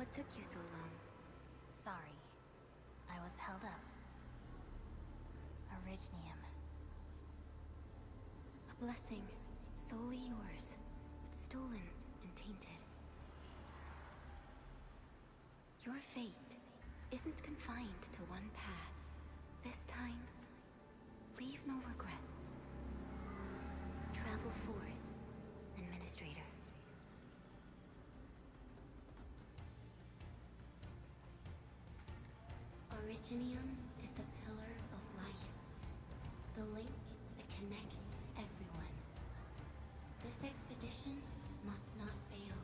What took you so long? Sorry. I was held up. Originium. A blessing, solely yours, but stolen and tainted. Your fate isn't confined to one path. This time, leave no regrets. Travel forth, Administrator. Originium is the pillar of life, the link that connects everyone. This expedition must not fail.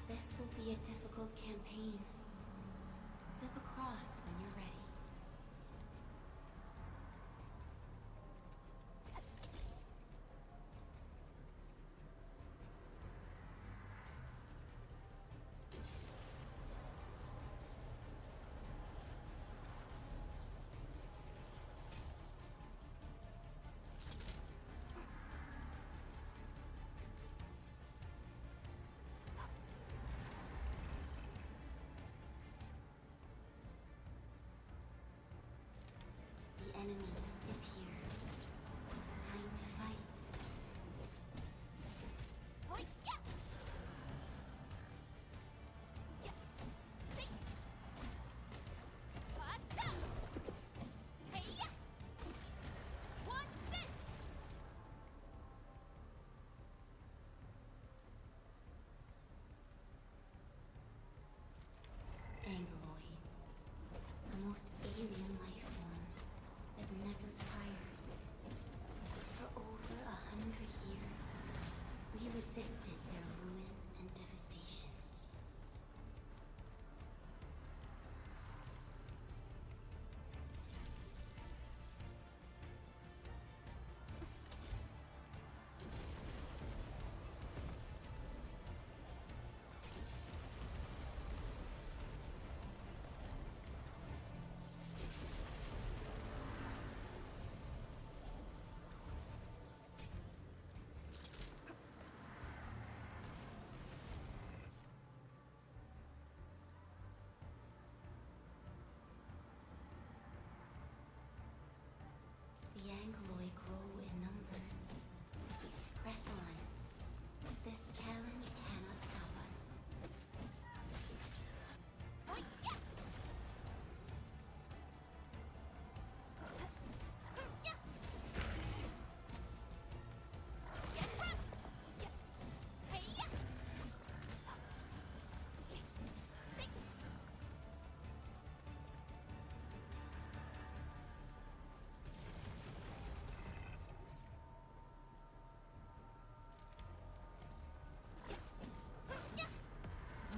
This will be a difficult campaign. Step across when you're ready. The enemy is here. Time to fight. Angloid, the most alien life form that never tires. For over 100 years, we resisted their ruin and devastation. The Angloid grow in number. Press on. This challenge cannot stop us.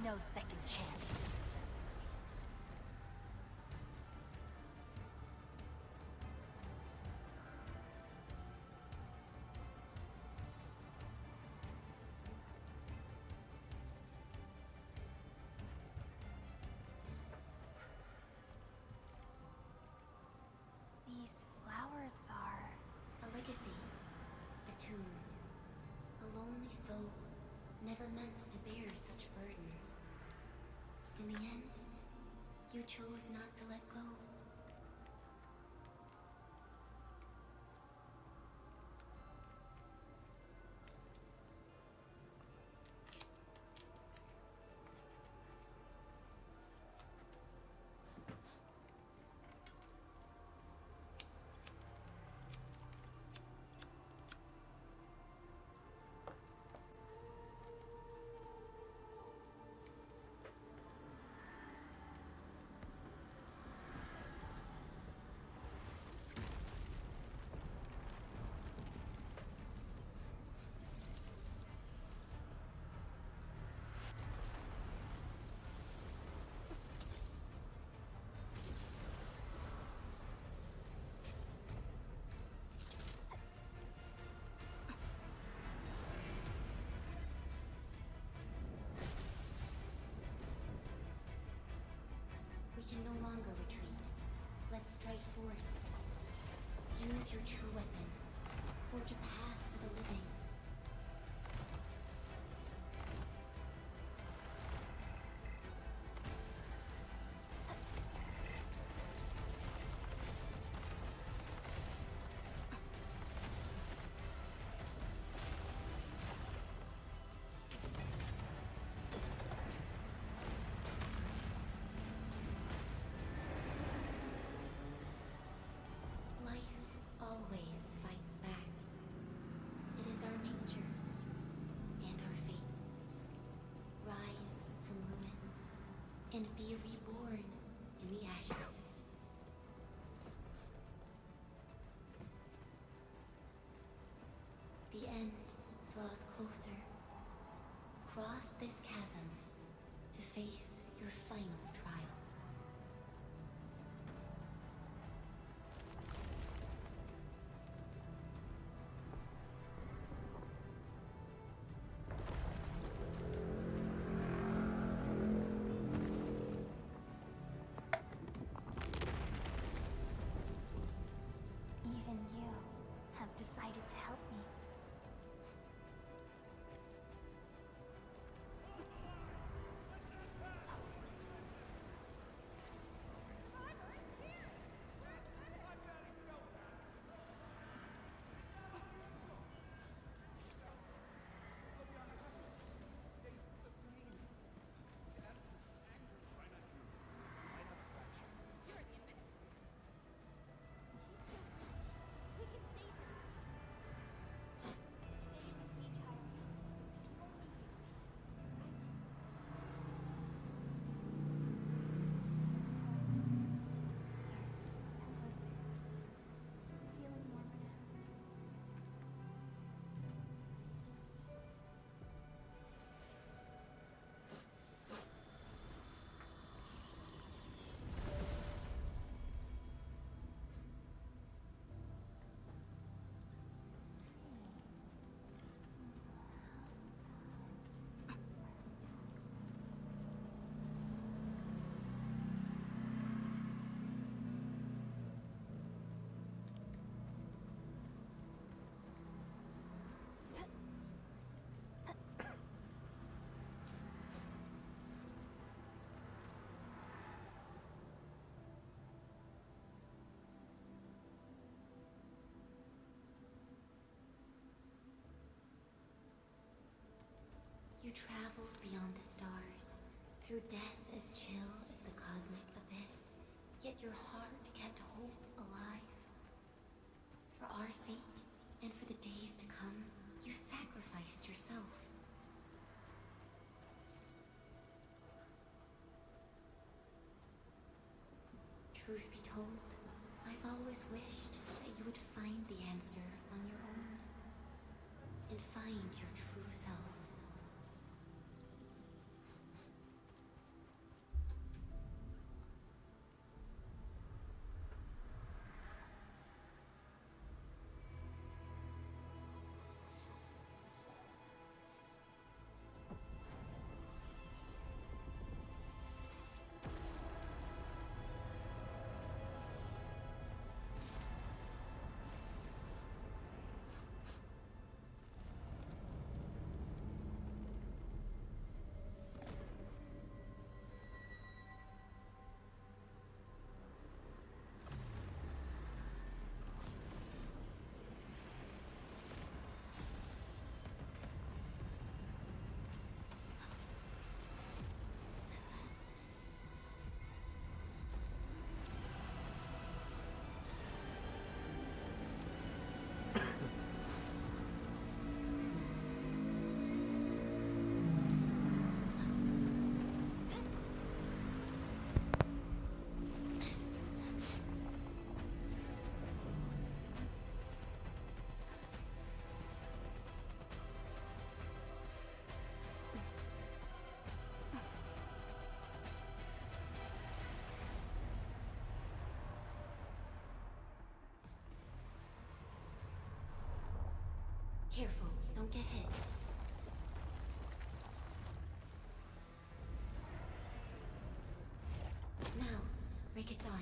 No second chance. These flowers are... A legacy. A tomb. A lonely soul, never meant to bear such burdens. In the end, you chose not to let go. Use your true weapon. Forge a path for the living. Life always fights back. It is our nature and our fate. Rise from ruin and be reborn in the ashes. The end draws closer. Cross this chasm to face your final trial. Even you have decided to help me. You traveled beyond the stars, through death as chill as the cosmic abyss, yet your heart kept hope alive. For our sake, and for the days to come, you sacrificed yourself. Truth be told, I've always wished that you would find the answer on your own, and find your true self. Careful, don't get hit. Now, break its arm.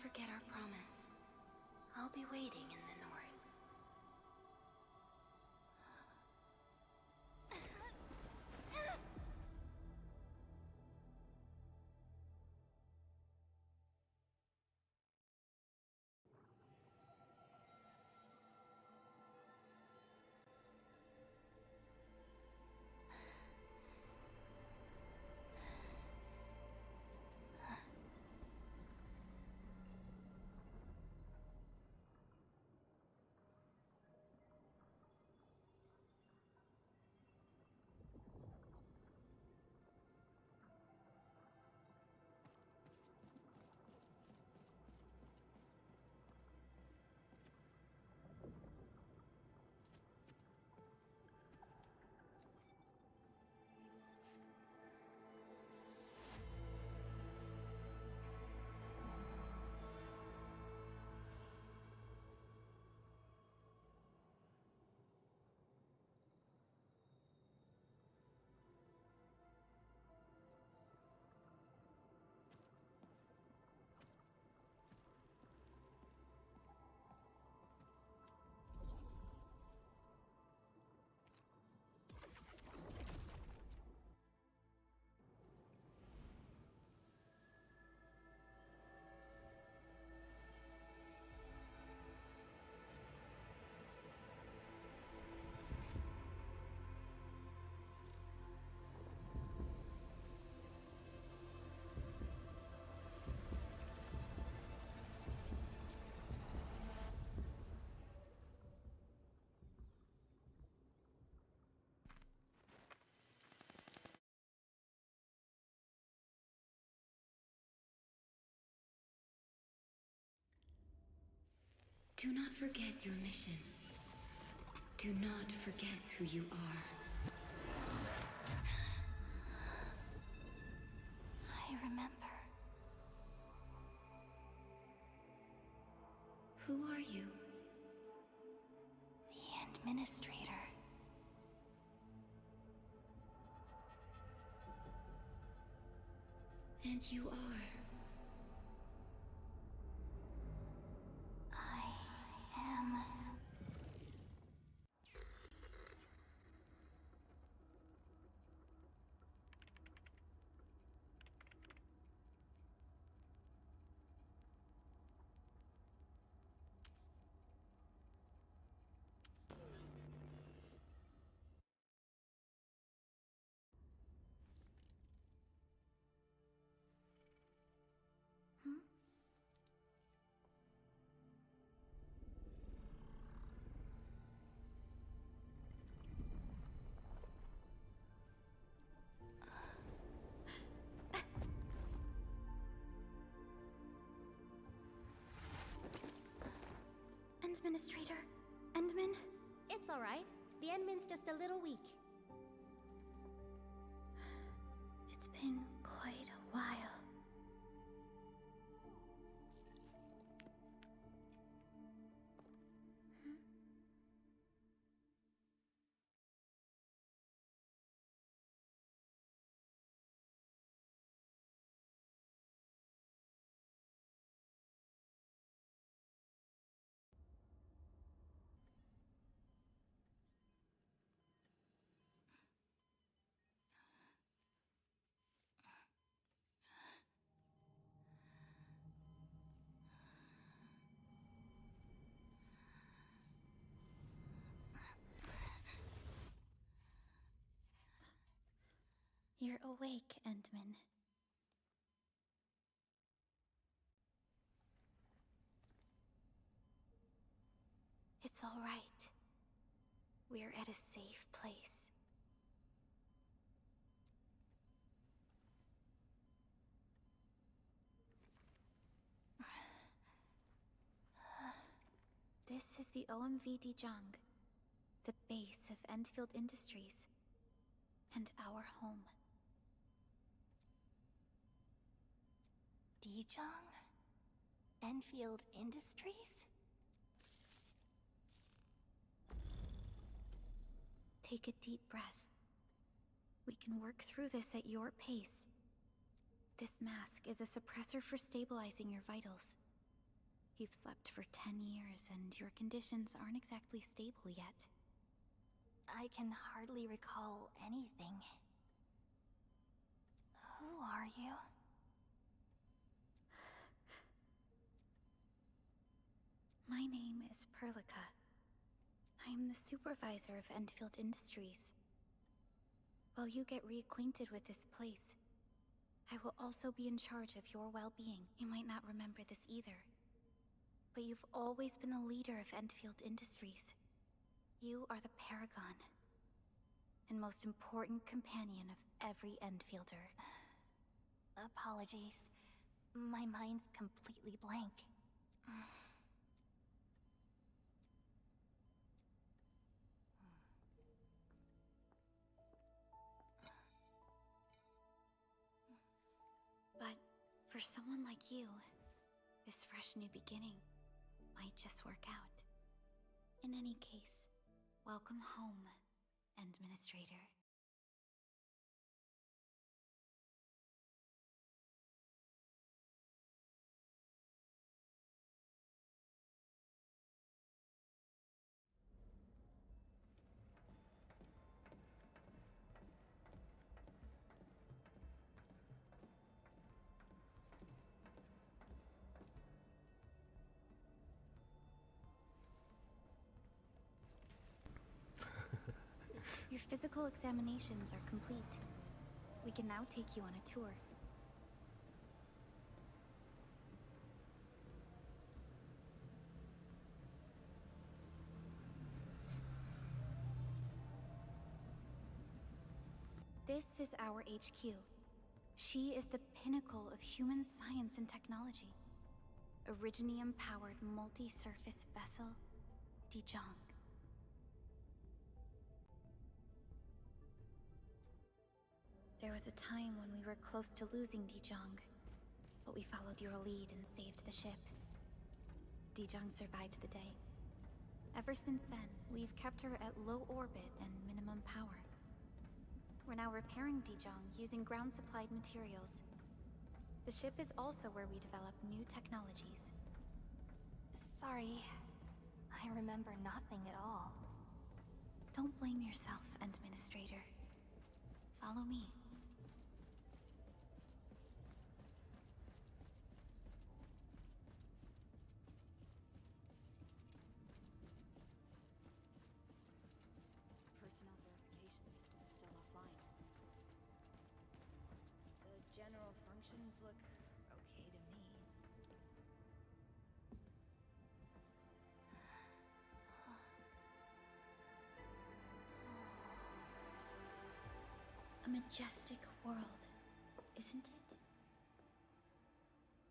forget our promise. I'll be waiting in the north. Do not forget your mission. Do not forget who you are. I remember. Who are you? The Administrator. And you are. I am. Administrator, Endman? It's alright. The Endman's just a little weak. It's been quite a while. You're awake, Endman. It's all right. We're at a safe place. This is the OMV Dijang, the base of Endfield Industries, and our home. Dijang? Endfield Industries? Take a deep breath. We can work through this at your pace. This mask is a suppressor for stabilizing your vitals. You've slept for 10 years, and your conditions aren't exactly stable yet. I can hardly recall anything. Who are you? My name is Perlica. I am the supervisor of Endfield Industries. While you get reacquainted with this place, I will also be in charge of your well-being. You might not remember this either, but you've always been the leader of Endfield Industries. You are the paragon, and most important companion of every Endfielder. Apologies. My mind's completely blank. But for someone like you, this fresh new beginning might just work out. In any case, welcome home, Administrator. Your physical examinations are complete. We can now take you on a tour. This is our HQ. She is the pinnacle of human science and technology. Originium-powered multi-surface vessel, Dijong. There was a time when we were close to losing Dijong, but we followed your lead and saved the ship. Dijong survived the day. Ever since then, we've kept her at low orbit and minimum power. We're now repairing Dijong using ground-supplied materials. The ship is also where we develop new technologies. Sorry. I remember nothing at all. Don't blame yourself, Administrator. Follow me. Personnel verification system is still offline. The general functions look okay to me. A majestic world, isn't it?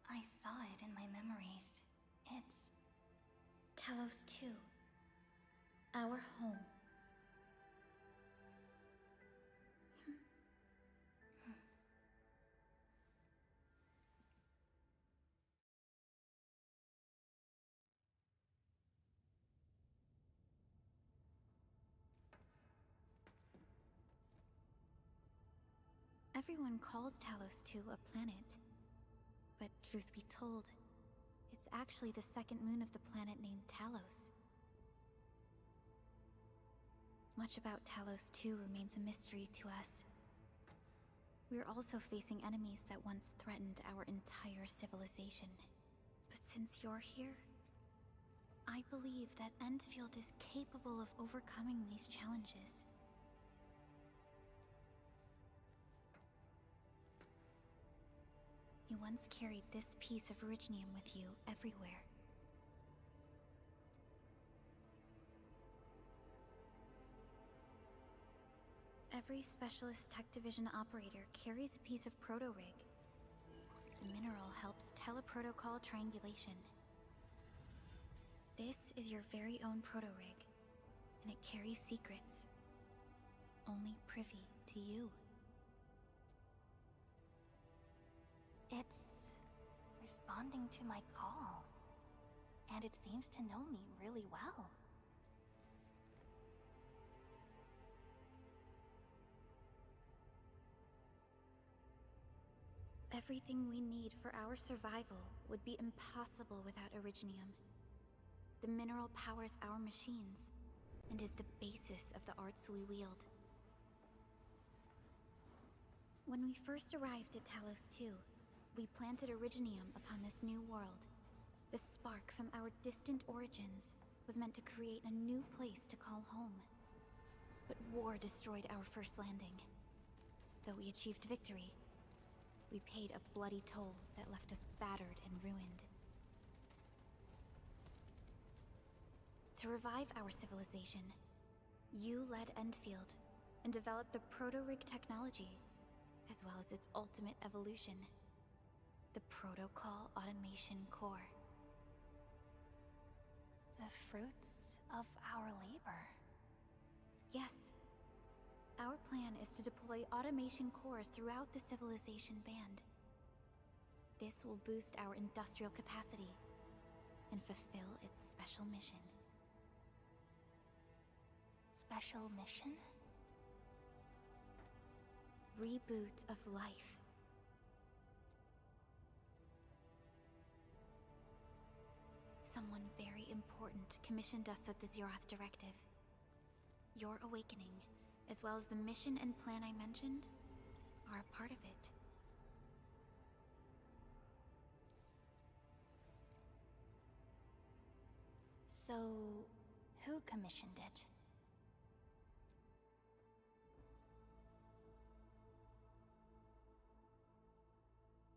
I saw it in my memories. It's... Talos 2. Our home. Everyone calls Talos 2 a planet. But truth be told, it's actually the second moon of the planet named Talos. Much about Talos 2 remains a mystery to us. We're also facing enemies that once threatened our entire civilization. But since you're here, I believe that Endfield is capable of overcoming these challenges. You once carried this piece of Originium with you everywhere. Every Specialist Tech Division operator carries a piece of proto-rig. The mineral helps teleprotocol triangulation. This is your very own proto-rig, and it carries secrets. Only privy to you. It's responding to my call. And it seems to know me really well. Everything we need for our survival would be impossible without Originium. The mineral powers our machines, and is the basis of the arts we wield. When we first arrived at Talos II, we planted Originium upon this new world. The spark from our distant origins was meant to create a new place to call home. But war destroyed our first landing. Though we achieved victory, we paid a bloody toll that left us battered and ruined. To revive our civilization, you led Endfield and developed the proto-rig technology, as well as its ultimate evolution, the Protocol Automation Core. The fruits of our labor. Yes. Our plan is to deploy automation cores throughout the civilization band. This will boost our industrial capacity and fulfill its special mission. Special mission? Reboot of life. Someone very important commissioned us with the Zeroth Directive. Your awakening, as well as the mission and plan I mentioned, are a part of it. So, who commissioned it?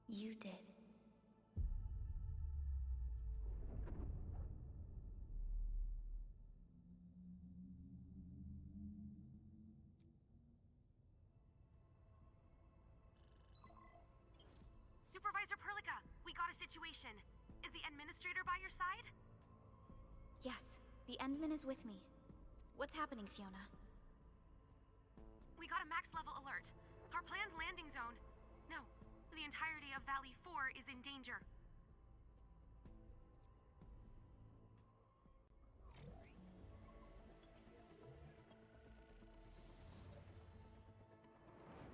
You did. Supervisor Perlica, we got a situation. Is the administrator by your side? Yes, the Endman is with me. What's happening, Fiona? We got a max-level alert. Our planned landing zone... No, the entirety of Valley 4 is in danger.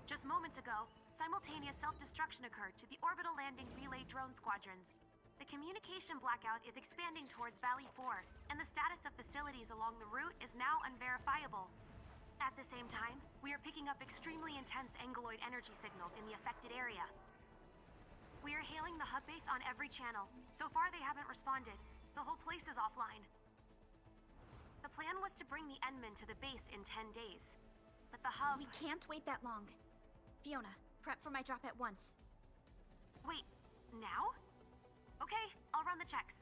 Just moments ago, simultaneous self-destruction occurred to the orbital landing relay drone squadrons. The communication blackout is expanding towards Valley 4, and the status of facilities along the route is now unverifiable. At the same time, we are picking up extremely intense angeloid energy signals in the affected area. We are hailing the hub base on every channel. So far, they haven't responded. The whole place is offline. The plan was to bring the Endman to the base in 10 days. But the hub... We can't wait that long. Fiona, prep for my drop at once. Wait, now? Okay, I'll run the checks.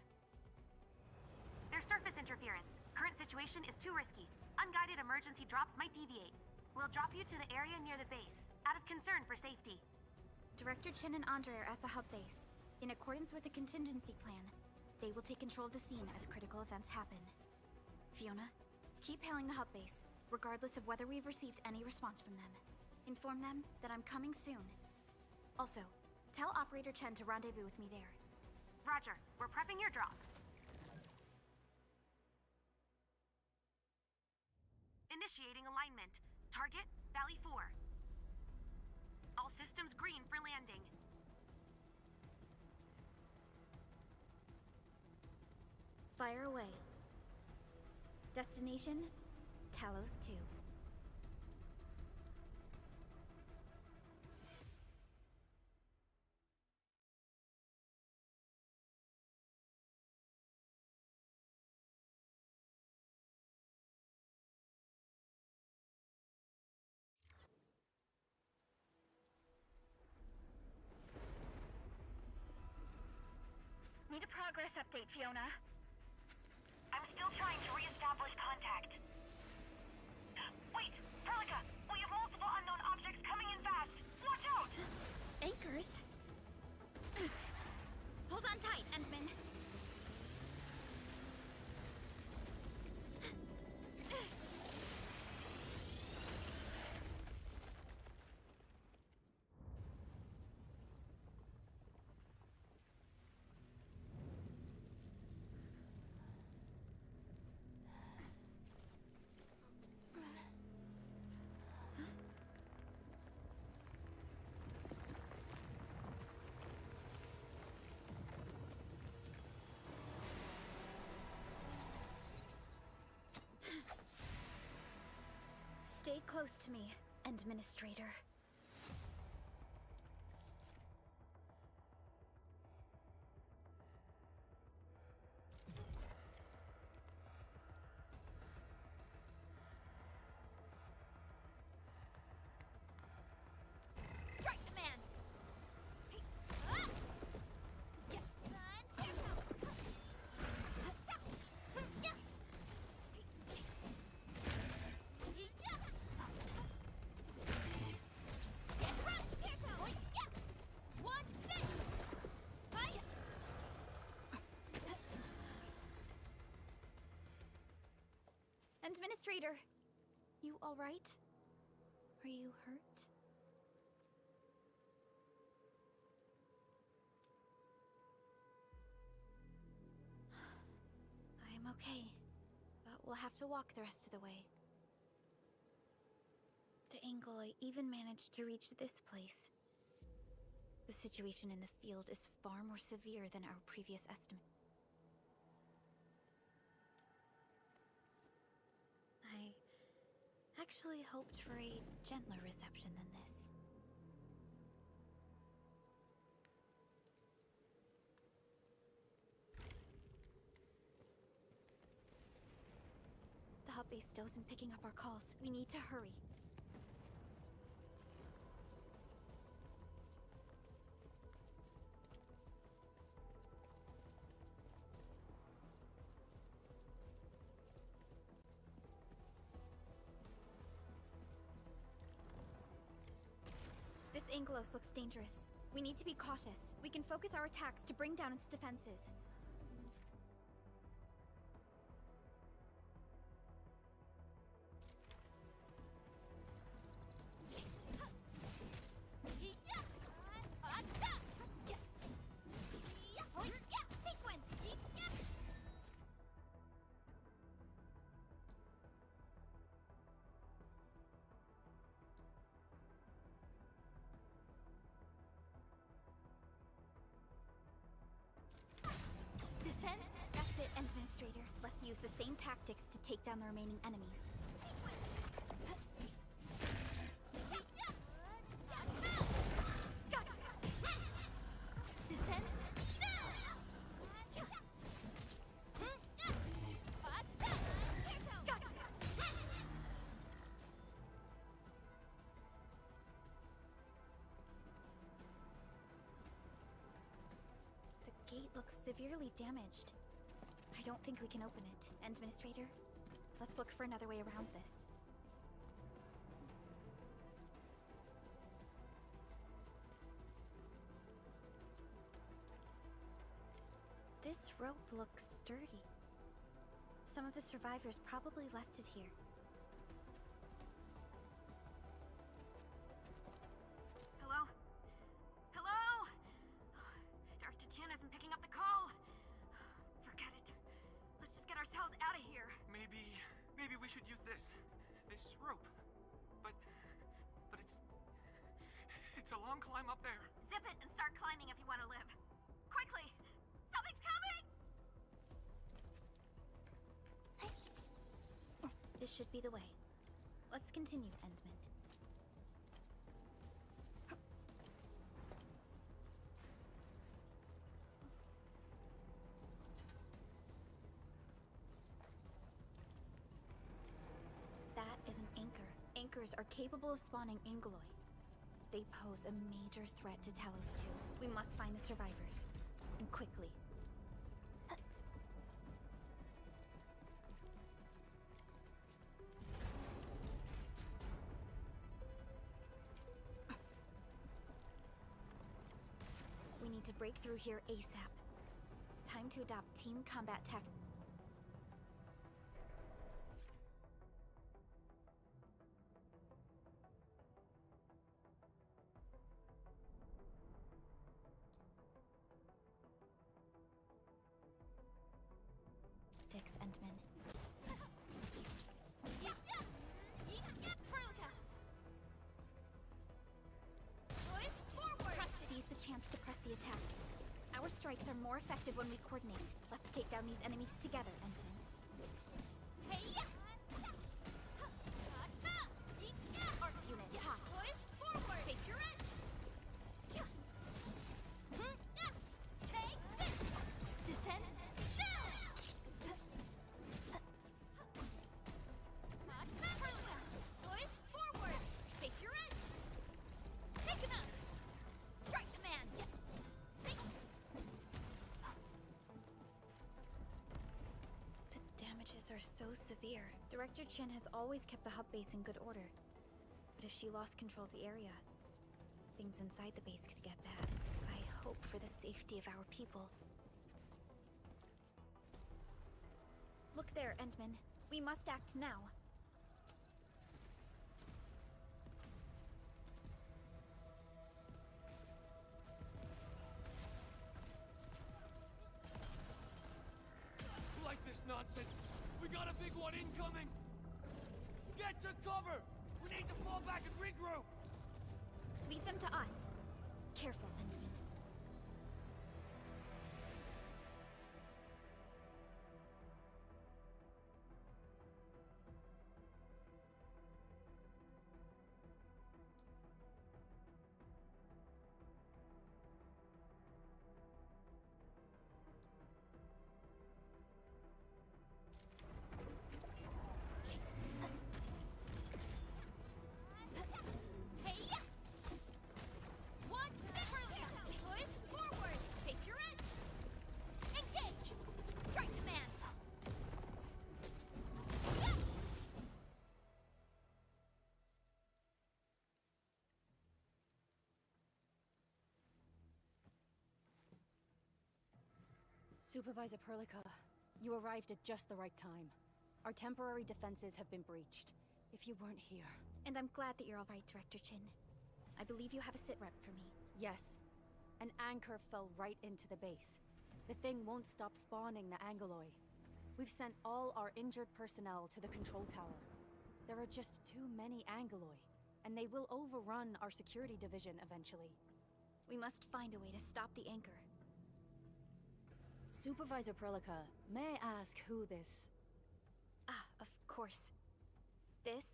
There's surface interference. Current situation is too risky. Unguided emergency drops might deviate. We'll drop you to the area near the base, out of concern for safety. Director Chen and Andre are at the hub base. In accordance with the contingency plan, they will take control of the scene as critical events happen. Fiona, keep hailing the hub base, regardless of whether we've received any response from them. Inform them that I'm coming soon. Also, tell Operator Chen to rendezvous with me there. Roger, we're prepping your drop. Initiating alignment. Target, Valley 4. All systems green for landing. Fire away. Destination, Talos 2. Need a progress update, Fiona. I'm still trying to re-establish contact. Wait, Perlica! We have multiple unknown objects coming in fast! Watch out! Anchors? Hold on tight, Endman. Stay close to me, Administrator. Strike command! Administrator, you all right? Are you hurt? I'm okay, but we'll have to walk the rest of the way. The Angoloi even managed to reach this place. The situation in the field is far more severe than our previous estimate. I actually hoped for a gentler reception than this. The hub base still isn't picking up our calls. We need to hurry. This Angelos looks dangerous. We need to be cautious. We can focus our attacks to bring down its defenses. That's it, Administrator. Let's use the same tactics to take down the remaining enemies. The gate looks severely damaged. I don't think we can open it. Administrator, let's look for another way around this. This rope looks sturdy. Some of the survivors probably left it here. Hello? Hello? Dr. Chan isn't picking up the call. Forget it. Let's just get ourselves out of here. Maybe we should use this rope. But it's a long climb up there. Zip it and start climbing if you want to live. Quickly! Something's coming! This should be the way. Let's continue, Endman. That is an anchor. Anchors are capable of spawning Angoloi. They pose a major threat to Talos 2. We must find the survivors. And quickly. We need to break through here ASAP. Time to adopt team combat tactics. Endman. Seize the chance to press the attack. Our strikes are more effective when we coordinate. Let's take down these enemies together, Endman. are so severe. Director Chin has always kept the hub base in good order. But if she lost control of the area, things inside the base could get bad. I hope for the safety of our people. Look there, Endman. We must act now. Like this nonsense. We got a big one incoming. Get to cover. We need to fall back and regroup. Leave them to us. Careful, Endman. Haiya! One, push forward! Face your edge! Engage! Strike command! Yeah! Supervisor Perlica, you arrived at just the right time. Our temporary defenses have been breached. If you weren't here... And I'm glad that you're all right, Director Chin. I believe you have a sit-rep for me. Yes. An anchor fell right into the base. The thing won't stop spawning the Angoloi. We've sent all our injured personnel to the control tower. There are just too many Angoloi, and they will overrun our security division eventually. We must find a way to stop the anchor. Supervisor Perlica, may I ask who this... Ah, of course. This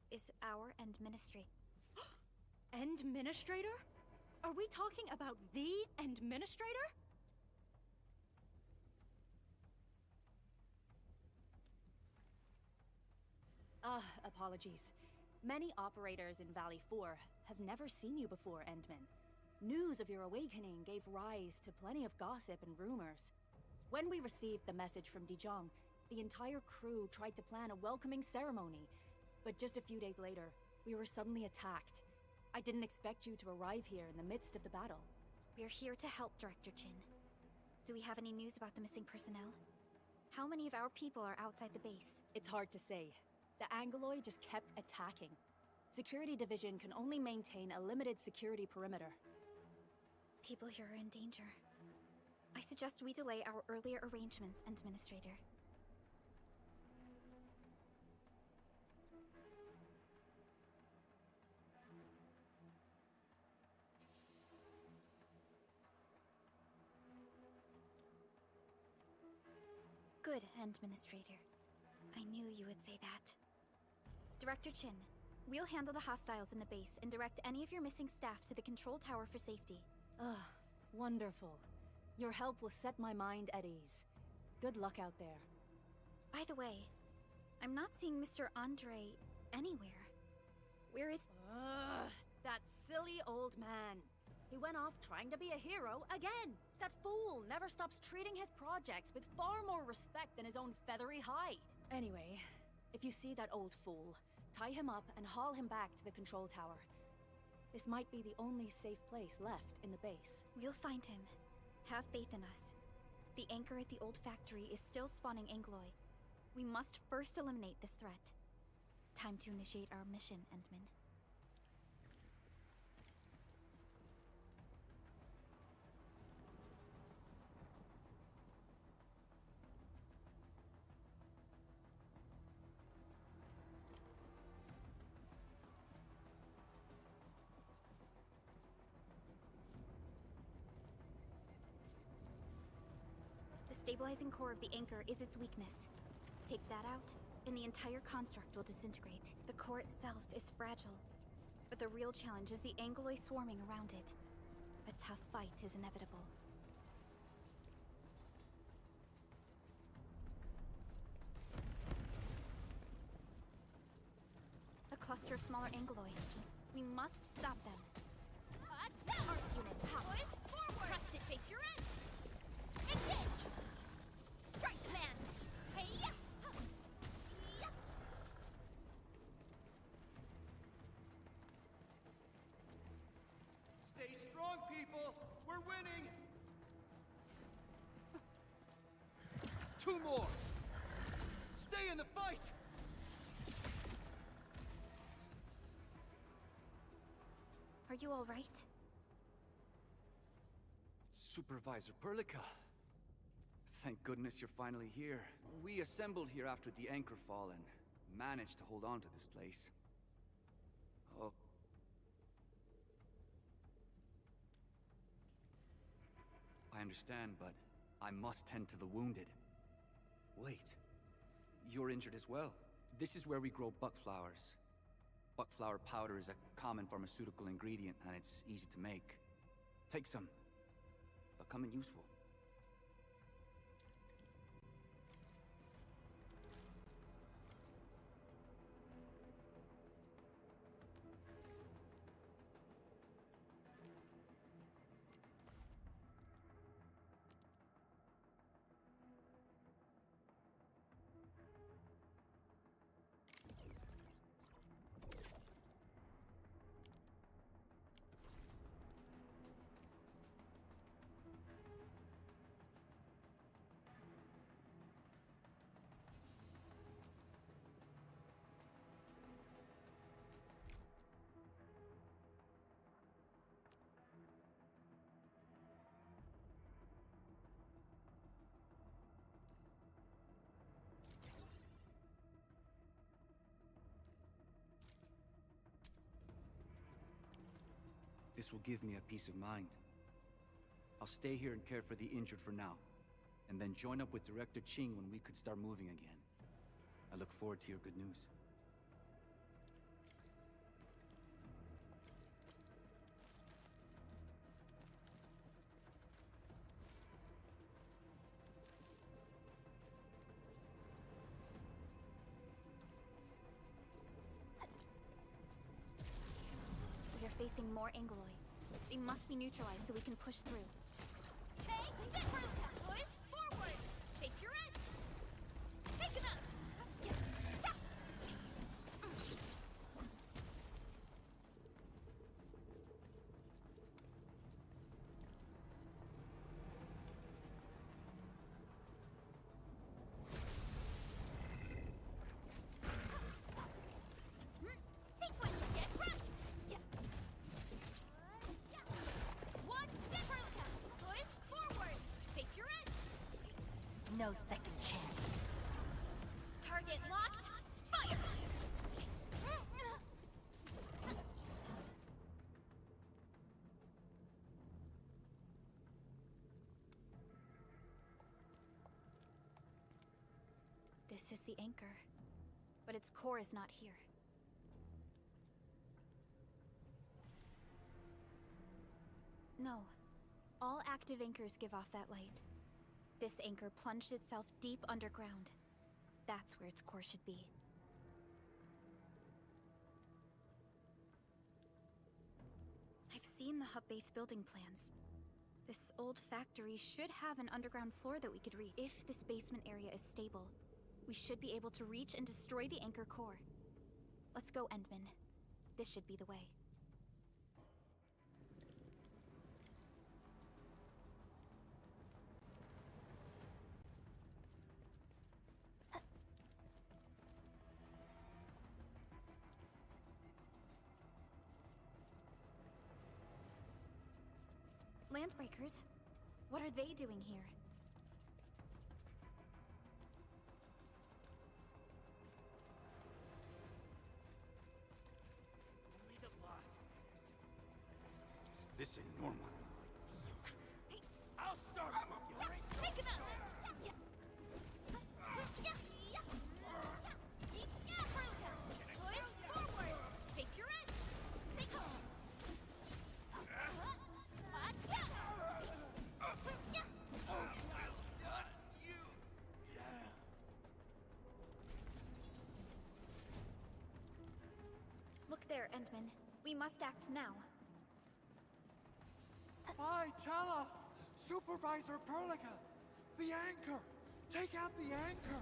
is our Endministry. Endministrator? Are we talking about the Endministrator? Apologies. Many operators in Valley 4 have never seen you before, Endman. News of your awakening gave rise to plenty of gossip and rumors. When we received the message from Dijon, the entire crew tried to plan a welcoming ceremony. But just a few days later, we were suddenly attacked. I didn't expect you to arrive here in the midst of the battle. We're here to help, Director Chin. Do we have any news about the missing personnel? How many of our people are outside the base? It's hard to say. The Angoloi just kept attacking. Security Division can only maintain a limited security perimeter. People here are in danger. I suggest we delay our earlier arrangements, Administrator. Good, Administrator. I knew you would say that. Director Chin, we'll handle the hostiles in the base and direct any of your missing staff to the control tower for safety. Wonderful. Your help will set my mind at ease. Good luck out there. By the way, I'm not seeing Mr. Andre anywhere. Where is... That silly old man. He went off trying to be a hero again. That fool never stops treating his projects with far more respect than his own feathery hide. Anyway, if you see that old fool, tie him up and haul him back to the control tower. This might be the only safe place left in the base. We'll find him. Have faith in us. The anchor at the old factory is still spawning Angoloi. We must first eliminate this threat. Time to initiate our mission, Endman. The stabilizing core of the anchor is its weakness. Take that out, and the entire construct will disintegrate. The core itself is fragile, but the real challenge is the Angoloi swarming around it. A tough fight is inevitable. A cluster of smaller Angoloi. We must stop them. Arts unit, power! Forward! Trust it, face your edge! Engage! Strike command! Haiya! strong, people! We're winning! 2 more! Stay in the fight! Are you all right? Supervisor Perlica. Thank goodness you're finally here. We assembled here after the anchor fall and managed to hold on to this place. Oh. I understand, but I must tend to the wounded. Wait. You're injured as well. This is where we grow buckflowers. Buckflower powder is a common pharmaceutical ingredient, and it's easy to make. Take some. They'll come in useful. This will give me a peace of mind. I'll stay here and care for the injured for now, and then join up with Director Ching when we could start moving again. I look forward to your good news. We are facing more Angoloi. They must be neutralized so we can push through. Take this Perlica! Push forward! Face your edge! Take him out! Sequence, get crushed! One, get Perlica! Push forward! Face your edge! No second chance. Target locked! Fire! This is the anchor, but its core is not here. No. All active anchors give off that light. This anchor plunged itself deep underground. That's where its core should be. I've seen the hub base building plans. This old factory should have an underground floor that we could reach. If this basement area is stable, we should be able to reach and destroy the anchor core. Let's go, Endman. This should be the way. Landbreakers? What are they doing here? Only the boss matters. This ain't normal. I'll start! You alright? Take him out! Perlica! Push forward! Face your edge! Take him! Look there, Endman. We must act now. Aye, tell us! Supervisor Perlica! The anchor! Take out the anchor!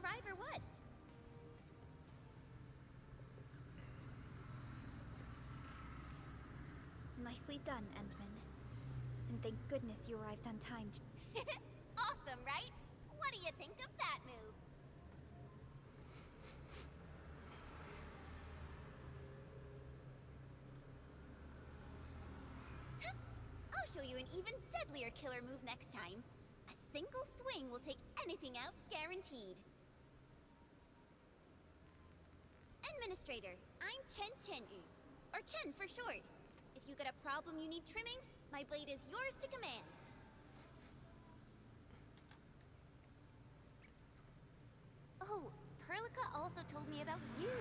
arrive or what? Nicely done, Endman. And thank goodness you arrived on time. Awesome, right? What do you think of that move? I'll show you an even deadlier killer move next time. A single swing will take anything out, guaranteed. Administrator, I'm Chen Chen-yu, or Chen for short. If you got a problem you need trimming, my blade is yours to command. Oh, Perlica also told me about you.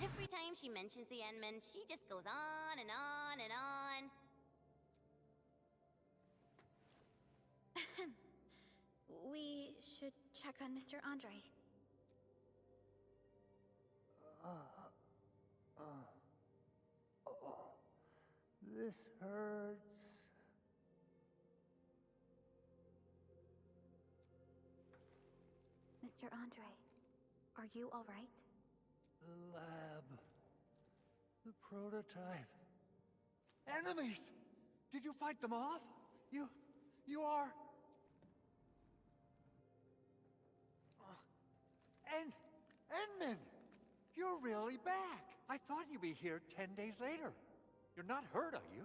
Every time she mentions the Endman, she just goes on and on and on. We should check on Mr. Andre. This hurts. Mr. Andre, are you all right? The lab. The prototype. Enemies! Did you fight them off? You are... Endman! You're really back! I thought you'd be here 10 days later. You're not hurt, are you?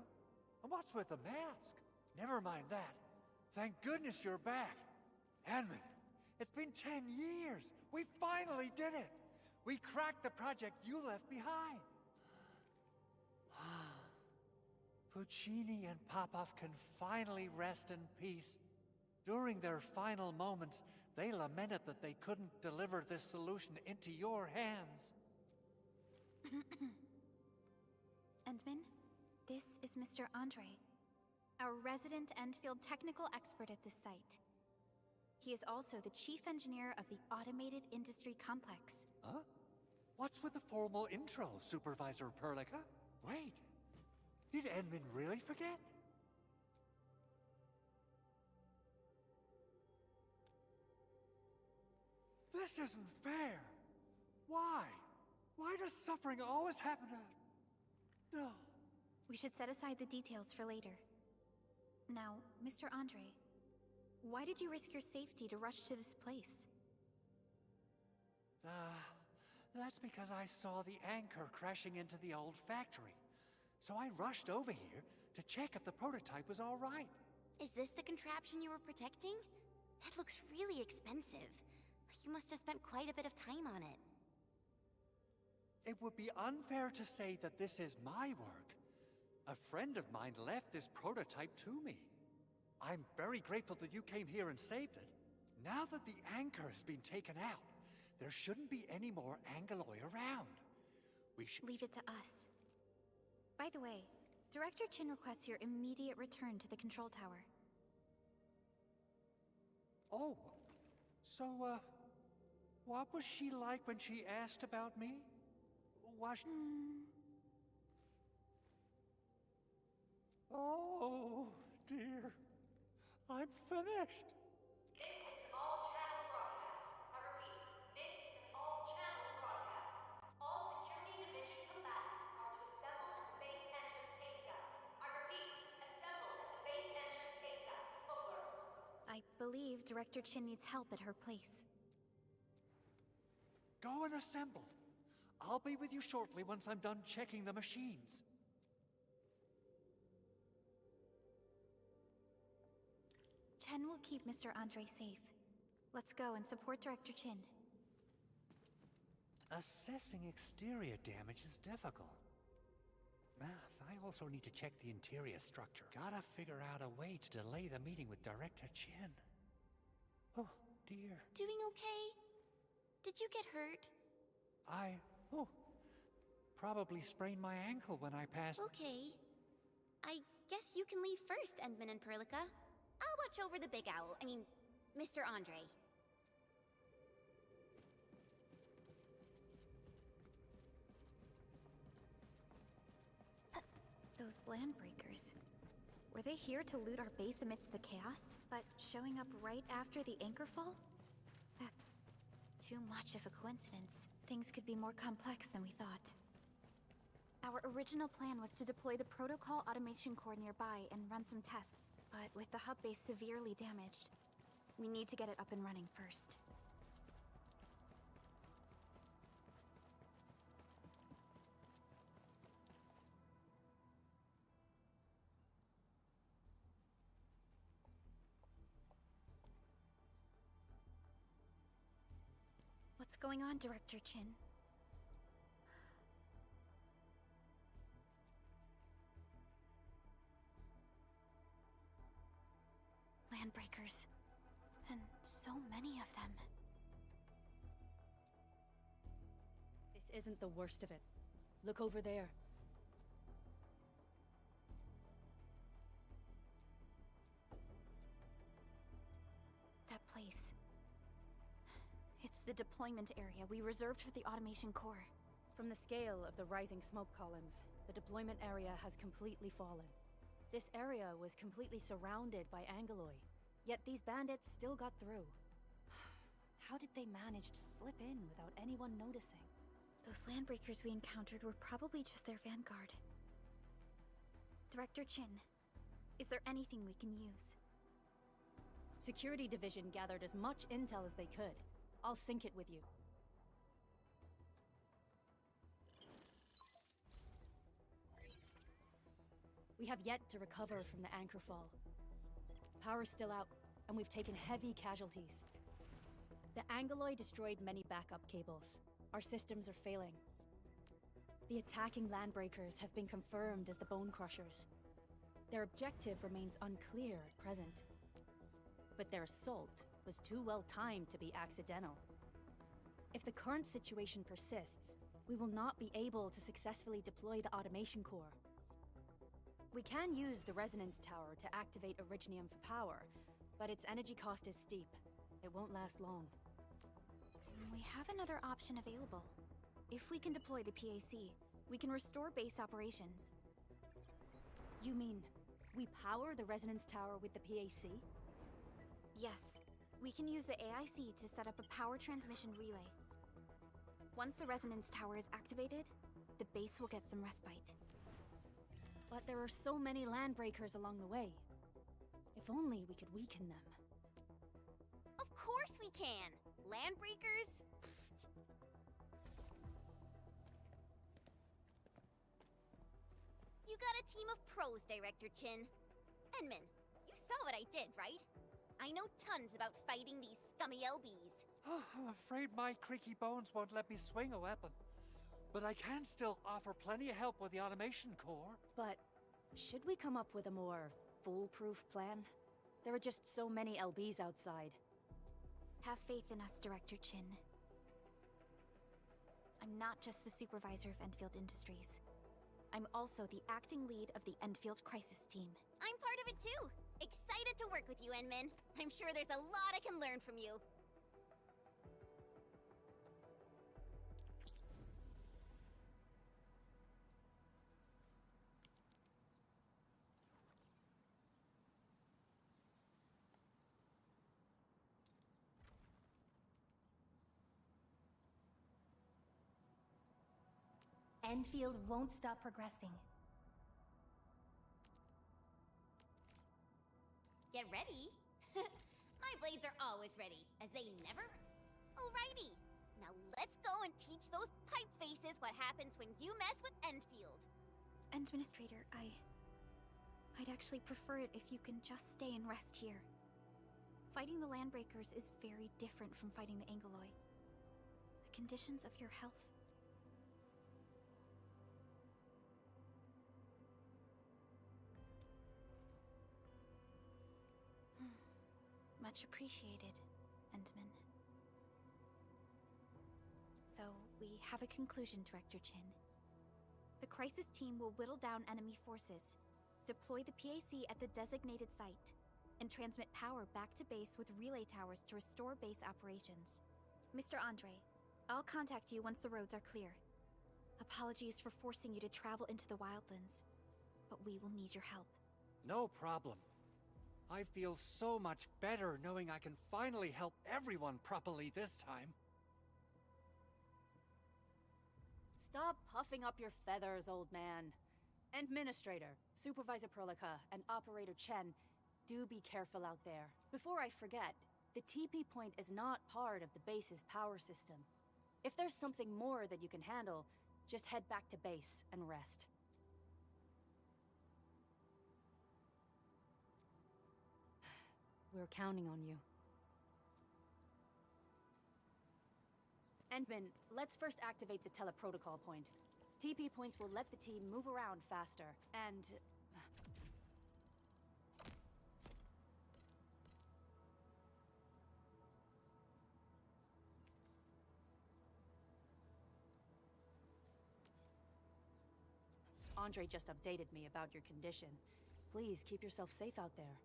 And what's with the mask? Never mind that. Thank goodness you're back. Endman, it's been 10 years! We finally did it! We cracked the project you left behind! Puccini and Popov can finally rest in peace. During their final moments, they lamented that they couldn't deliver this solution into your hands. Endman, this is Mr. Andre, our resident Endfield technical expert at this site. He is also the chief engineer of the Automated Industry Complex. Huh? What's with the formal intro, Supervisor Perlica? Wait, did Endman really forget? This isn't fair. Why? Why does suffering always happen to... No. We should set aside the details for later. Now, Mr. Andre, why did you risk your safety to rush to this place? That's because I saw the anchor crashing into the old factory. So I rushed over here to check if the prototype was all right. Is this the contraption you were protecting? It looks really expensive. You must have spent quite a bit of time on it. It would be unfair to say that this is my work. A friend of mine left this prototype to me. I'm very grateful that you came here and saved it. Now that the anchor has been taken out, there shouldn't be any more Angaloi around. We should... Leave it to us. By the way, Director Chin requests your immediate return to the control tower. Oh, so, what was she like when she asked about me? Was she... Oh, dear. I'm finished. This is an all-channel broadcast. I repeat, this is an all-channel broadcast. All security division combatants are to assemble at the base entrance ASAP. I repeat, assemble at the base entrance ASAP. Over. I believe Director Chin needs help at her place. Go and assemble. I'll be with you shortly once I'm done checking the machines. Chen will keep Mr. Andre safe. Let's go and support Director Chin. Assessing exterior damage is difficult. I also need to check the interior structure. Gotta figure out a way to delay the meeting with Director Chin. Oh, dear. Doing okay? Did you get hurt? Probably sprained my ankle when I passed... Okay. I guess you can leave first, Endman and Perlica. I'll watch over the big owl. I mean, Mr. Andre. Those landbreakers. Were they here to loot our base amidst the chaos, but showing up right after the anchor fall? That's too much of a coincidence. Things could be more complex than we thought. Our original plan was to deploy the protocol automation core nearby and run some tests, but with the hub base severely damaged, we need to get it up and running first. What's going on, Director Chin? Landbreakers. And so many of them. This isn't the worst of it. Look over there. That place. It's the deployment area we reserved for the automation core. From the scale of the rising smoke columns, the deployment area has completely fallen. This area was completely surrounded by Angoloi, yet these bandits still got through. How did they manage to slip in without anyone noticing? Those landbreakers we encountered were probably just their vanguard. Director Chin, is there anything we can use? Security Division gathered as much intel as they could. I'll sync it with you. We have yet to recover from the anchor fall. Power's still out, and we've taken heavy casualties. The Angoloi destroyed many backup cables. Our systems are failing. The attacking landbreakers have been confirmed as the Bone Crushers. Their objective remains unclear at present. But their assault was too well timed to be accidental. If the current situation persists, we will not be able to successfully deploy the automation core. We can use the resonance tower to activate Originium for power, but its energy cost is steep. It won't last long. We have another option available. If we can deploy the PAC, we can restore base operations. You mean, we power the resonance tower with the PAC? Yes. We can use the AIC to set up a power transmission relay. Once the resonance tower is activated, the base will get some respite. But there are so many landbreakers along the way. If only we could weaken them. Of course we can! Landbreakers? You got a team of pros, Director Chin. Enman, you saw what I did, right? I know tons about fighting these scummy LBs. I'm afraid my creaky bones won't let me swing a weapon. But I can still offer plenty of help with the automation core. But should we come up with a more foolproof plan? There are just so many LBs outside. Have faith in us, Director Chin. I'm not just the supervisor of Endfield Industries. I'm also the acting lead of the Endfield Crisis Team. I'm part of it too! Excited to work with you, Enman. I'm sure there's a lot I can learn from you. Endfield won't stop progressing. Get ready? My blades are always ready, as they never... Alrighty, now let's go and teach those pipe faces what happens when you mess with Endfield. Administrator, I'd actually prefer it if you can just stay and rest here. Fighting the Landbreakers is very different from fighting the Angoloi. The conditions of your health... Much appreciated, Endman. So, we have a conclusion, Director Chin. The Crisis Team will whittle down enemy forces, deploy the PAC at the designated site, and transmit power back to base with relay towers to restore base operations. Mr. Andre, I'll contact you once the roads are clear. Apologies for forcing you to travel into the Wildlands, but we will need your help. No problem. I feel so much better knowing I can finally help everyone properly this time. Stop puffing up your feathers, old man. Administrator, Supervisor Perlica, and Operator Chen, do be careful out there. Before I forget, the TP point is not part of the base's power system. If there's something more that you can handle, just head back to base and rest. We're counting on you. Endman, let's first activate the teleprotocol point. TP points will let the team move around faster, and... Andre just updated me about your condition. Please keep yourself safe out there.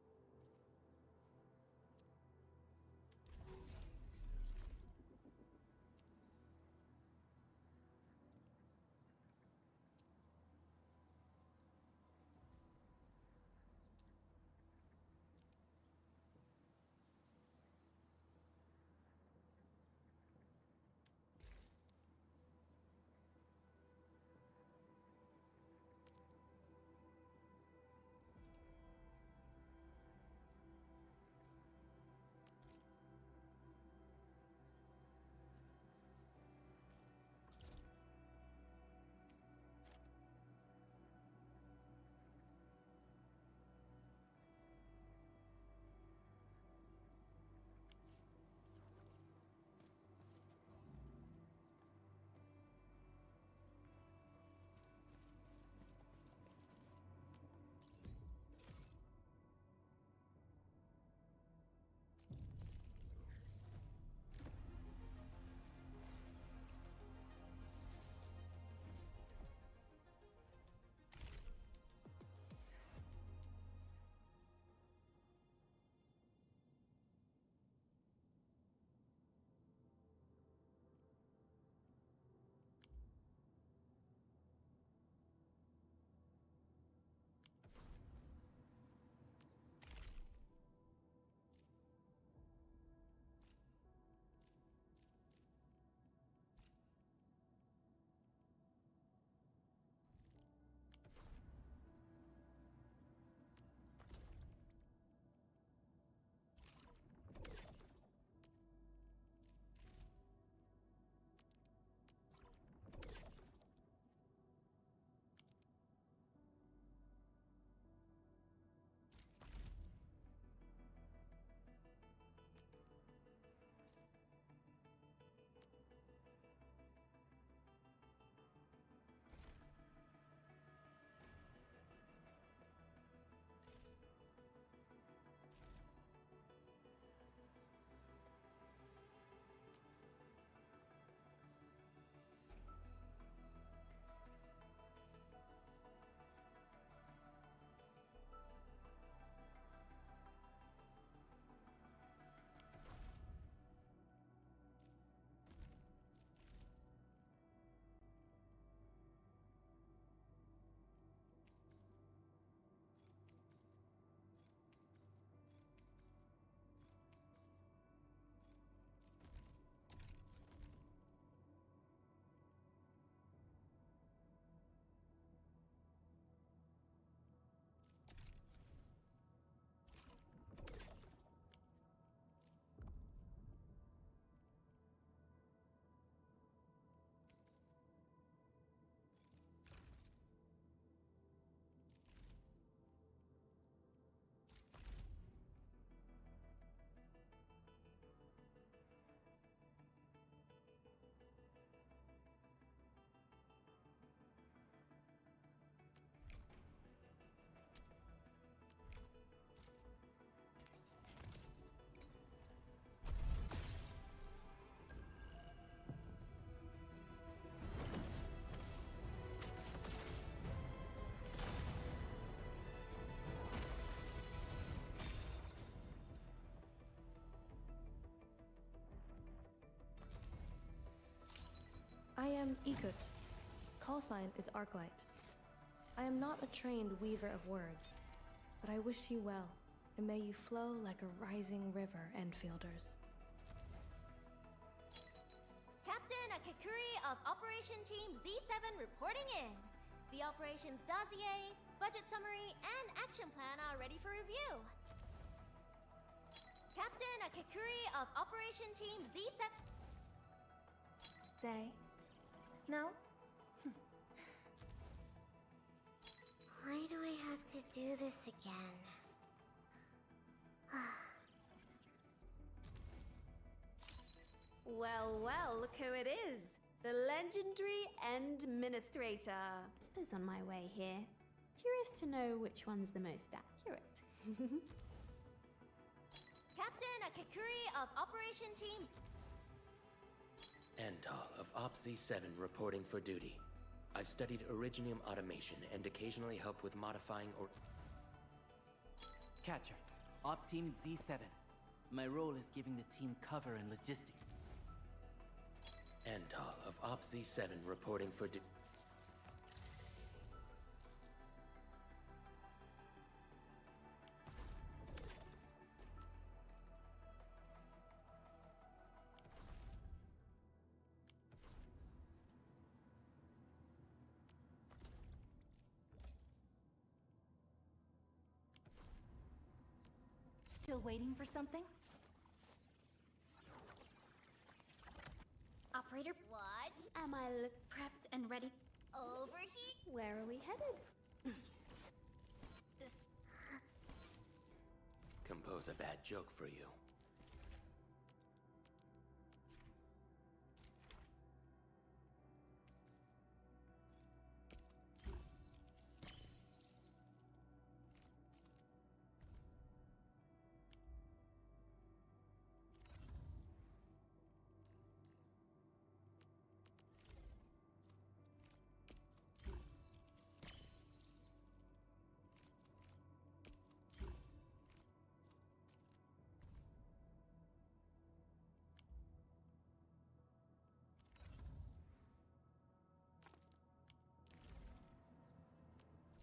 I am Ikut. Call sign is Arklight. I am not a trained weaver of words, but I wish you well, and may you flow like a rising river, Enfielders. Captain Kakuri of Operation Team Z7 reporting in. The operations dossier, budget summary, and action plan are ready for review. Captain Kakuri of Operation Team Z7. Day? No? Why do I have to do this again? Well, well, look who it is. The legendary Administrator. Is on my way here. Curious to know which one's the most accurate. Captain Kakuri of Operation Team. Antal of Op Z7 reporting for duty. I've studied Originium automation and occasionally help with modifying or... Catcher, Op Team Z7. My role is giving the team cover and logistics. Antal of Op Z7 reporting for duty. Still waiting for something? Operator, What? am I prepped and ready? Over here? Where are we headed? This Compose a bad joke for you.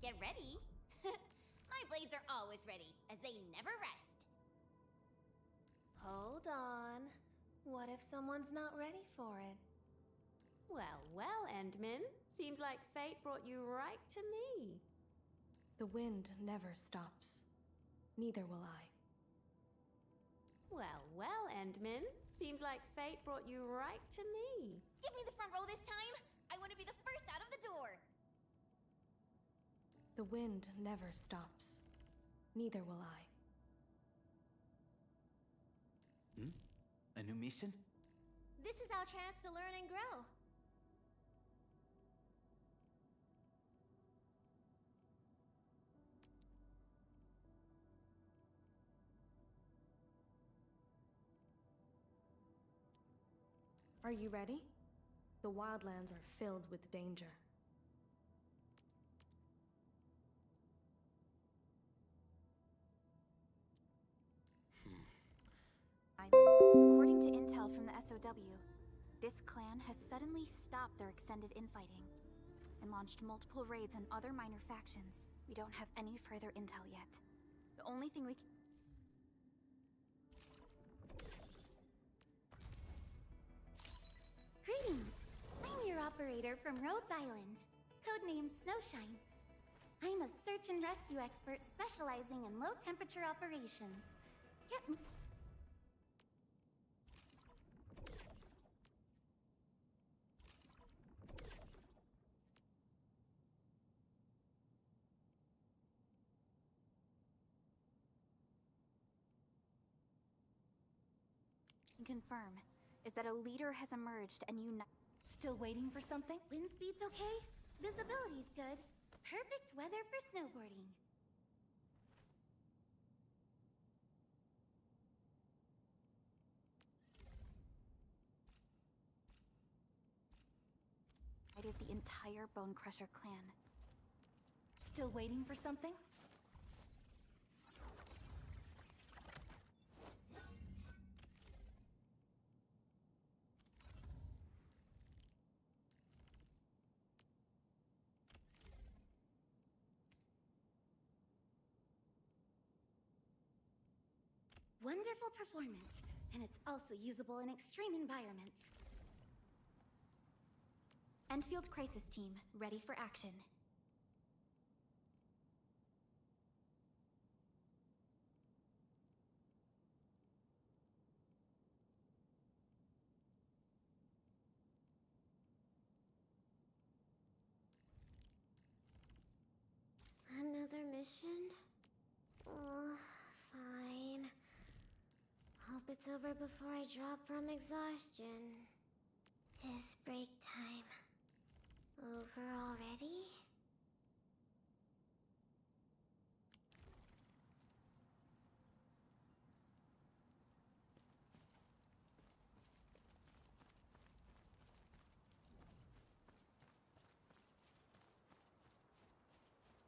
Get ready. My blades are always ready, as they never rest. Hold on. What if someone's not ready for it? Well, well, Endman. Seems like fate brought you right to me. The wind never stops. Neither will I. Well, well, Endman. Seems like fate brought you right to me. Give me the front row this time. I want to be the first out of the door. The wind never stops. Neither will I. A new mission? This is our chance to learn and grow. Are you ready? The wildlands are filled with danger. According to intel from the SOW, this clan has suddenly stopped their extended infighting and launched multiple raids on other minor factions. We don't have any further intel yet. The only thing we can... Greetings! I'm your operator from Rhodes Island, codenamed Snowshine. I'm a search and rescue expert specializing in low-temperature operations. Get me... Confirm is that a leader has emerged and Still waiting for something? Wind speed's okay? Visibility's good. Perfect weather for snowboarding. I did the entire Bone Crusher clan. Still waiting for something? Wonderful performance, and it's also usable in extreme environments. Endfield Crisis Team, ready for action. Another mission? Oh, fine. Hope it's over before I drop from exhaustion. Is break time over already?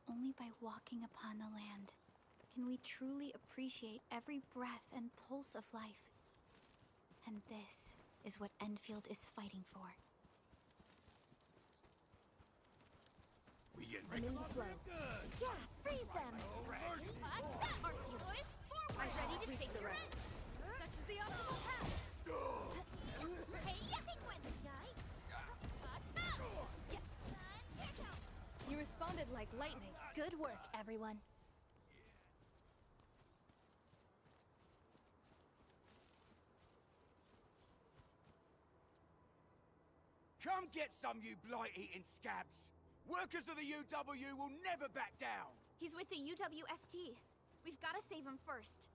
Only by walking upon the land can we truly appreciate every breath and pulse of life. And this is what Endfield is fighting for. We getting I'm in the flow. Yeah, freeze them! Artsy boys, forward! Ready to take the rest. Such is the optimal path. Hey, sequence! You responded like lightning. Good work, everyone. Come get some, you blight-eating scabs! Workers of the UW will never back down! He's with the UWST. We've got to save him first.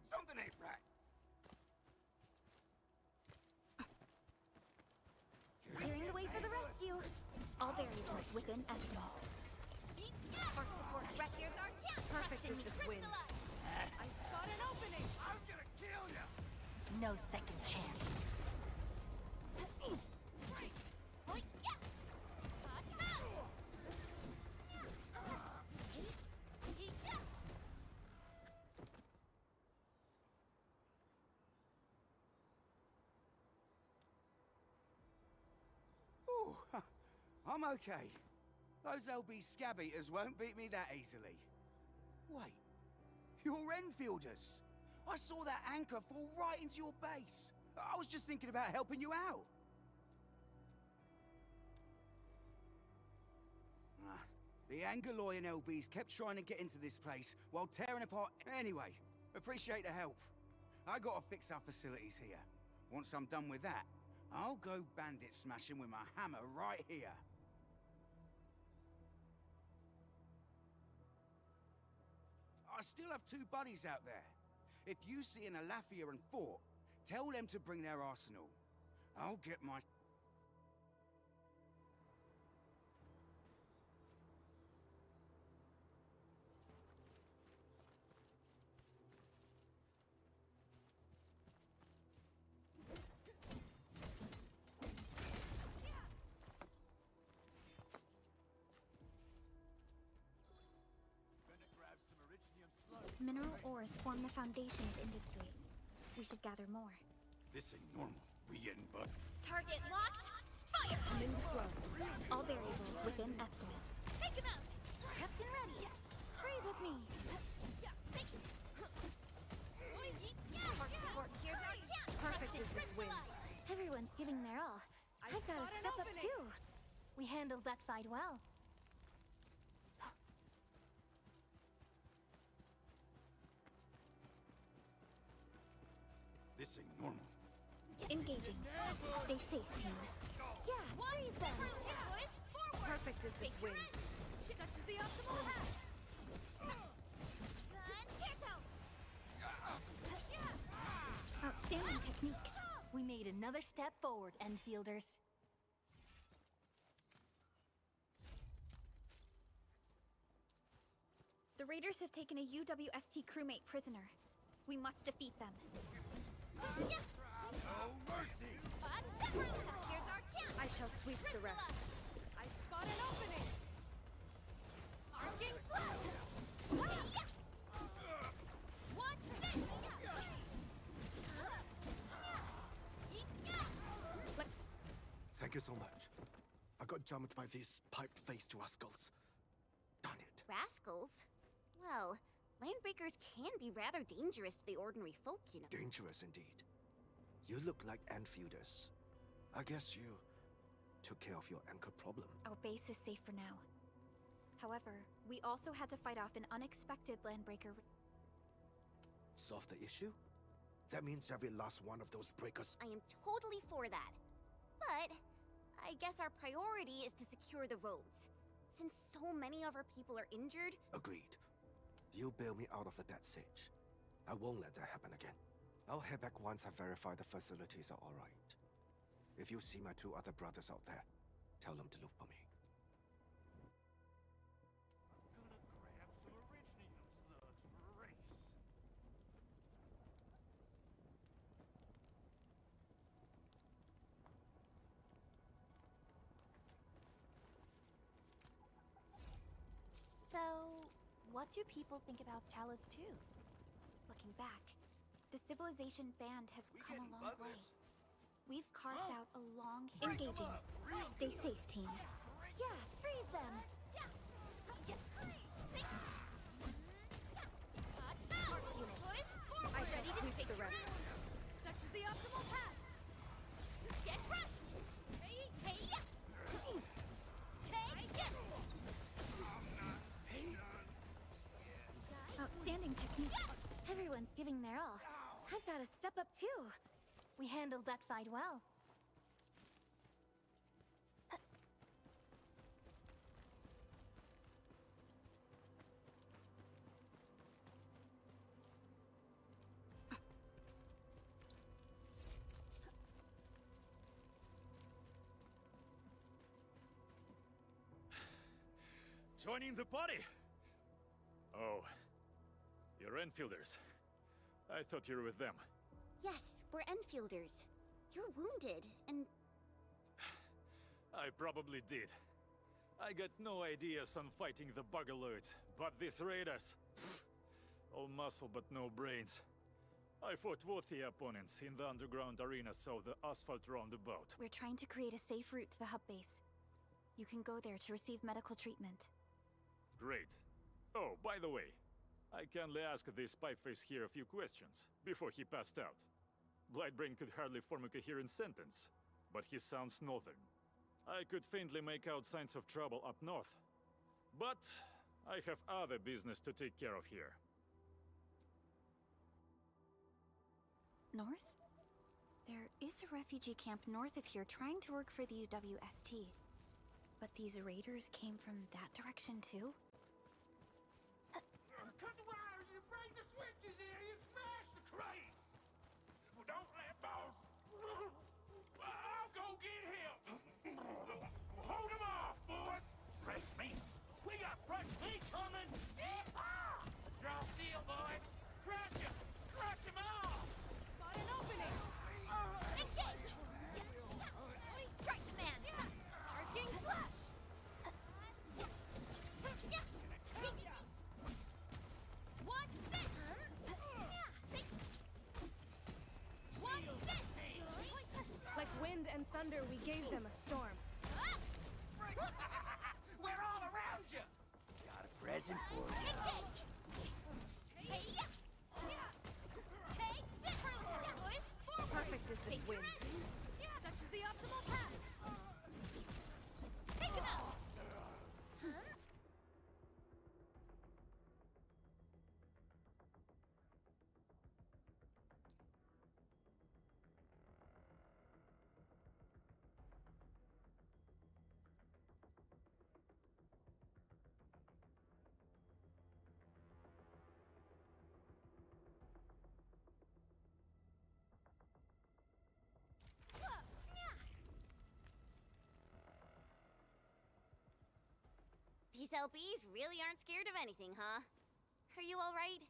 Something ain't right. Clearing the way for the rescue. All variables within estimates. Arc support, right here's our chance! Perfect Trust in as me, this wind. crystallize. I spot an opening. I'm gonna kill you! No second chance. Ooh, I'm okay. Those LB scab eaters won't beat me that easily. Wait, you're Enfielders. I saw that anchor fall right into your base. I was just thinking about helping you out. The Angaloyan LBs kept trying to get into this place while tearing apart. Anyway, appreciate the help. I gotta fix our facilities here. Once I'm done with that, I'll go bandit smashing with my hammer right here. I still have 2 buddies out there. If you see an Alafia and Fort, tell them to bring their arsenal. I'll get my... Mineral ores form the foundation of industry. We should gather more. This ain't normal. We getting butt. Target locked. Fire! I'm in the flow. All variables within estimates. Take him out! Captain ready. Breathe with me. Arc support, here's our chance! Perfect as this wind. Everyone's giving their all. I I've got to spot an step up opening. too. We handled that fight well. This ain't normal. Engaging. Stay safe, team. Yeah, freeze them. Boys, forward! Perfect as this Take your wind. end. Such is the optimal path. Outstanding technique. We made another step forward, Enfielders. The raiders have taken a UWST crewmate prisoner. We must defeat them. Yes! No mercy! Here's our chance! I shall sweep the rest. I spot an opening. Arcing flow! Watch this! Thank you so much. I got jumped by these pipe-faced rascals. Darn it. Rascals? Well, Landbreakers can be rather dangerous to the ordinary folk, you know. Dangerous indeed. You look like Enfielders. I guess you took care of your anchor problem. Our base is safe for now. However, we also had to fight off an unexpected landbreaker. Solve the issue? That means every last one of those breakers. I am totally for that. But I guess our priority is to secure the roads. Since so many of our people are injured... Agreed. You bail me out of a death siege. I won't let that happen again. I'll head back once I verify the facilities are alright. If you see my two other brothers out there, tell them to look for me. So, what do people think about Talus 2? Looking back, the civilization band has come a long way. We've carved out a long, engaging. Stay safe, team. Yeah, freeze them! I shall sweep the rest. Such is the optimal path. Get crushed! Haiya! Take this! Outstanding technique. Everyone's giving their all. I've got to step up too. We handled that fight well. Joining the party? Oh, you're Enfielders. I thought you were with them. Yes, we're Enfielders. You're wounded, and... I probably did. I got no ideas on fighting the Bugaloids, but these raiders... all muscle but no brains. I fought worthy opponents in the underground arenas of the asphalt roundabout. We're trying to create a safe route to the hub base. You can go there to receive medical treatment. Great. Oh, by the way, I kindly asked this pipeface here a few questions before he passed out. Blightbrain could hardly form a coherent sentence, but he sounds northern. I could faintly make out signs of trouble up north. But I have other business to take care of here. North? There is a refugee camp north of here trying to work for the UWST. But these raiders came from that direction too? Cut the wires, you break the switches here, you smash the crates! Well, don't let boss... I'll go get him! Hold him off, boys! Fresh meat! We got fresh meat coming! Yeehaw! Draw steel, boys! Crush him! Crush him off! Spot an opening! Engage! Strike command! Arcing flash! What's this? What's this? Like wind and thunder, we gave them a storm. We're all around you! Got a present for you. Engage! Haiya! Take this! Boys, forward! Perfect as this Take your wind. end! Such is the optimal path. Take him out! These LBs really aren't scared of anything, huh? Are you all right?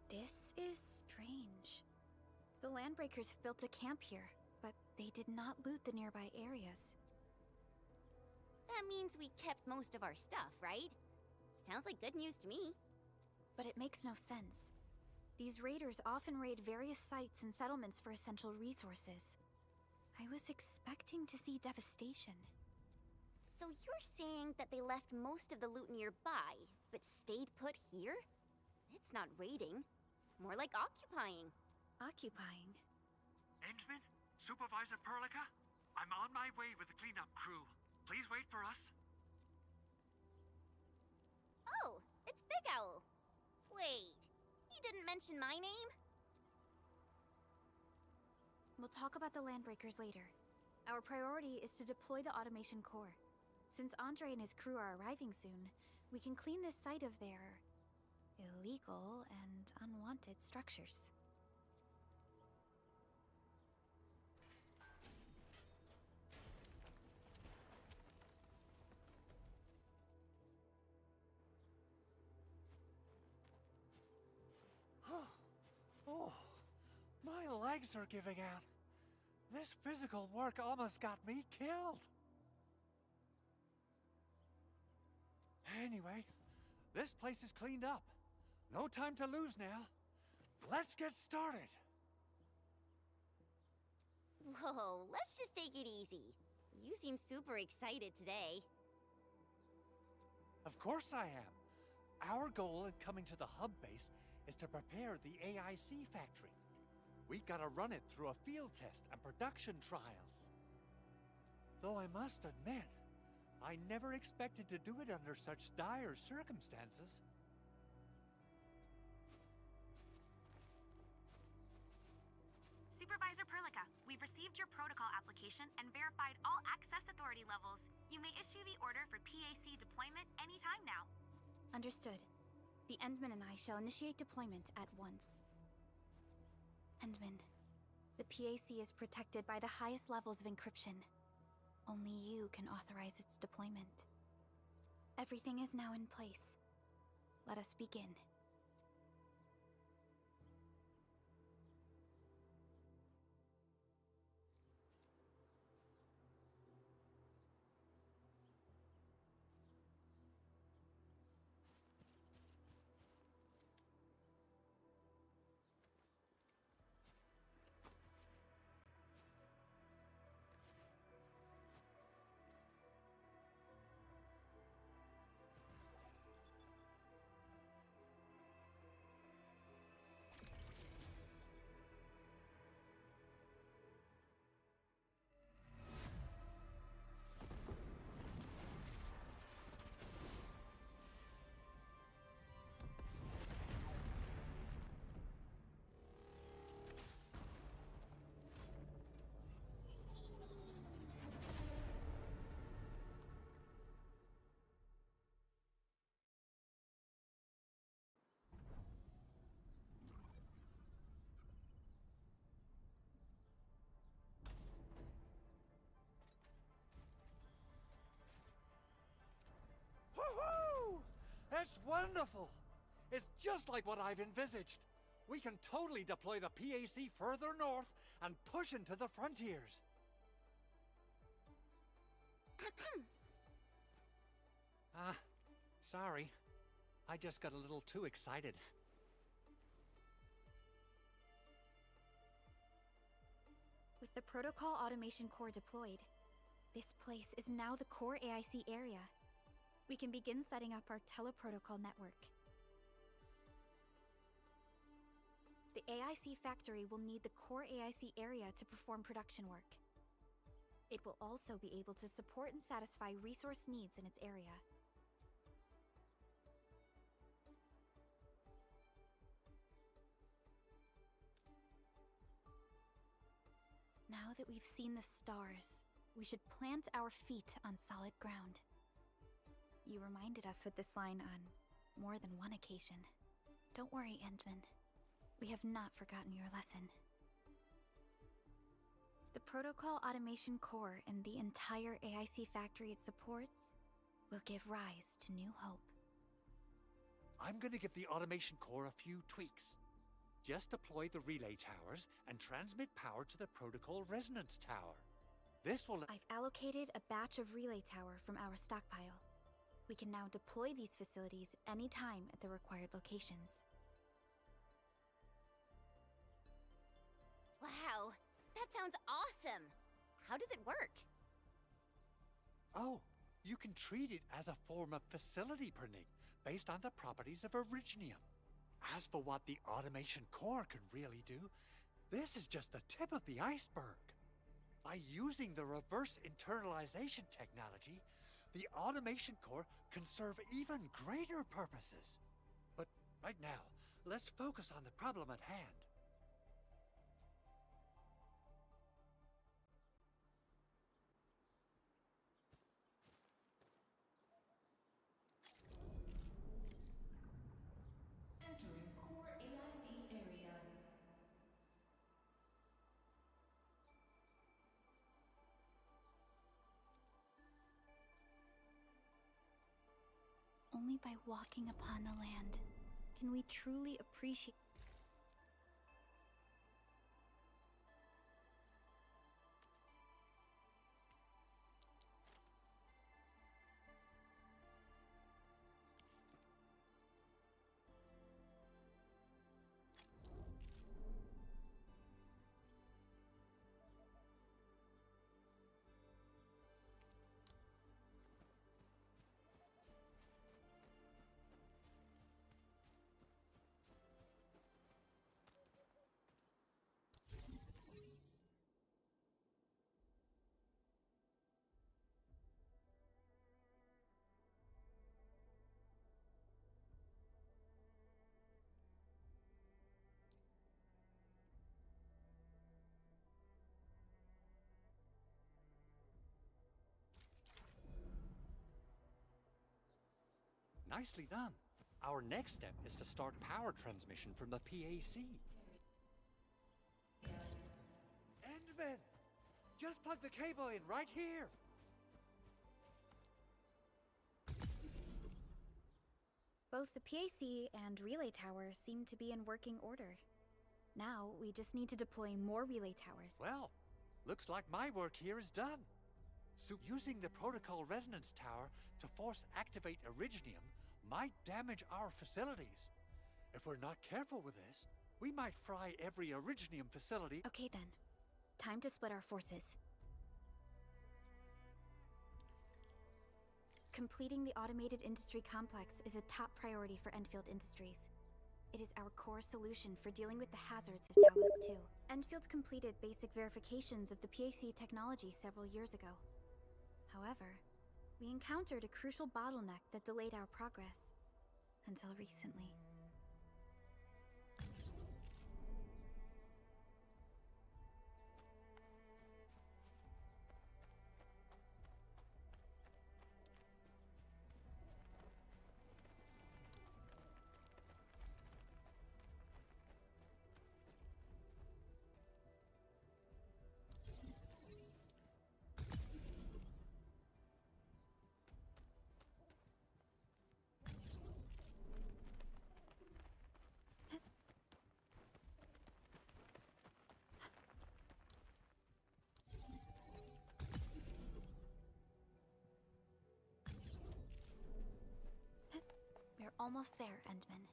This is strange. The Landbreakers built a camp here, but they did not loot the nearby areas. That means we kept most of our stuff, right? Sounds like good news to me. But it makes no sense. These raiders often raid various sites and settlements for essential resources. I was expecting to see devastation. So you're saying that they left most of the loot nearby, but stayed put here? It's not raiding. More like occupying. Occupying? Endman? Supervisor Perlica? I'm on my way with the cleanup crew. Please wait for us. Oh, it's Big Owl. Wait, he didn't mention my name? We'll talk about the Landbreakers later. Our priority is to deploy the automation core. Since Andre and his crew are arriving soon, we can clean this site of their illegal and unwanted structures. Oh, my legs are giving out. This physical work almost got me killed. Anyway, this place is cleaned up. No time to lose now. Let's get started. Whoa, let's just take it easy. You seem super excited today. Of course I am. Our goal in coming to the hub base is to prepare the AIC factory. We gotta run it through a field test and production trials. Though I must admit, I never expected to do it under such dire circumstances. Supervisor Perlica, we've received your protocol application and verified all access authority levels. You may issue the order for PAC deployment anytime now. Understood. The Endman and I shall initiate deployment at once. Endman, the PAC is protected by the highest levels of encryption. Only you can authorize its deployment. Everything is now in place. Let us begin. Woohoo! That's wonderful! It's just like what I've envisaged. We can totally deploy the PAC further north and push into the frontiers. Sorry. I just got a little too excited. With the Protocol Automation Core deployed, this place is now the core AIC area. We can begin setting up our teleprotocol network. The AIC factory will need the core AIC area to perform production work. It will also be able to support and satisfy resource needs in its area. Now that we've seen the stars, we should plant our feet on solid ground. You reminded us with this line on more than one occasion. Don't worry, Endman. We have not forgotten your lesson. The Protocol Automation Core and the entire AIC factory it supports will give rise to new hope. I'm gonna give the Automation Core a few tweaks. Just deploy the relay towers and transmit power to the Protocol Resonance Tower. This will... I've allocated a batch of relay tower from our stockpile. We can now deploy these facilities anytime at the required locations. Wow, that sounds awesome! how does it work? Oh, you can treat it as a form of facility printing based on the properties of Originium. As for what the automation core can really do, this is just the tip of the iceberg. By using the reverse internalization technology, the automation core can serve even greater purposes. But right now, let's focus on the problem at hand. Entering core AIC area. Only by walking upon the land can we truly appreciate. Nicely done. Our next step is to start power transmission from the PAC. Endman! Just plug the cable in right here! Both the PAC and relay tower seem to be in working order. Now, we just need to deploy more relay towers. Well, looks like my work here is done. So using the protocol resonance tower to force activate Originium might damage our facilities. If we're not careful with this, we might fry every Originium facility. Okay then. Time to split our forces. Completing the automated industry complex is a top priority for Endfield Industries. It is our core solution for dealing with the hazards of Talos 2. Endfield completed basic verifications of the PAC technology several years ago. However, we encountered a crucial bottleneck that delayed our progress. Until recently. We're almost there, Endman.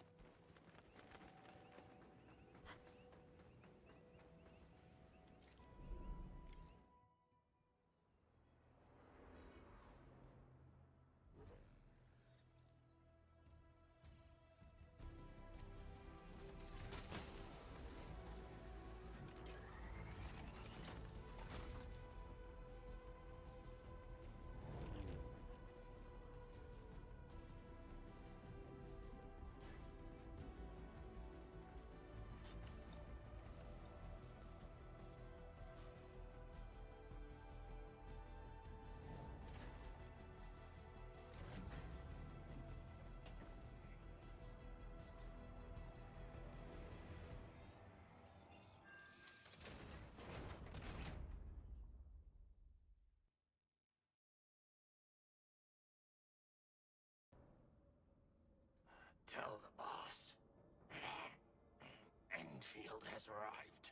Tell the boss. Enfield has arrived.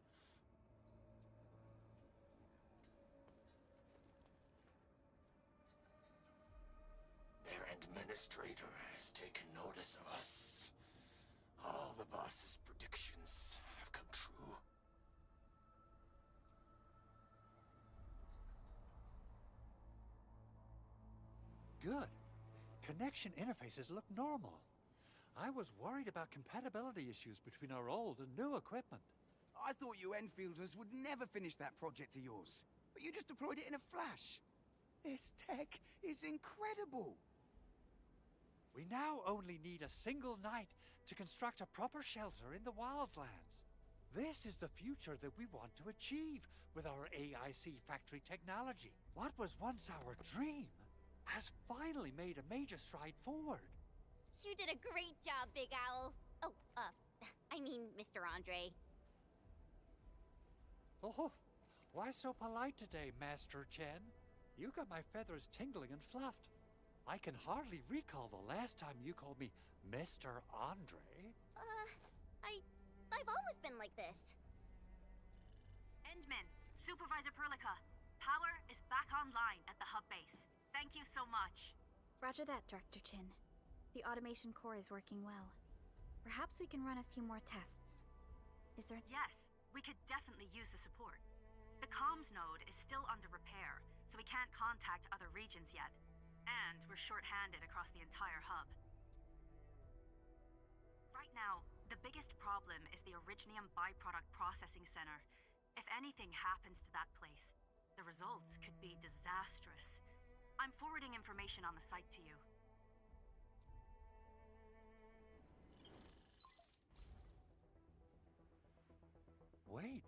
Their administrator has taken notice of us. All the boss's predictions have come true. good. Connection interfaces look normal. I was worried about compatibility issues between our old and new equipment. I thought you Enfielders would never finish that project of yours, but you just deployed it in a flash. This tech is incredible. We now only need a single night to construct a proper shelter in the wildlands. This is the future that we want to achieve with our AIC factory technology. What was once our dream has finally made a major stride forward. You did a great job, Big Owl. Oh, I mean, Mr. Andre. Oh, why so polite today, Master Chen? You got my feathers tingling and fluffed. I can hardly recall the last time you called me Mr. Andre. I've always been like this. Endman, Supervisor Perlica, power is back online at the hub base. Thank you so much. Roger that, Director Chin. The automation core is working well. Perhaps we can run a few more tests. Is there... Yes, we could definitely use the support. The comms node is still under repair, so we can't contact other regions yet. And we're short-handed across the entire hub. Right now, the biggest problem is the Originium byproduct processing center. If anything happens to that place, the results could be disastrous. I'm forwarding information on the site to you. Wait.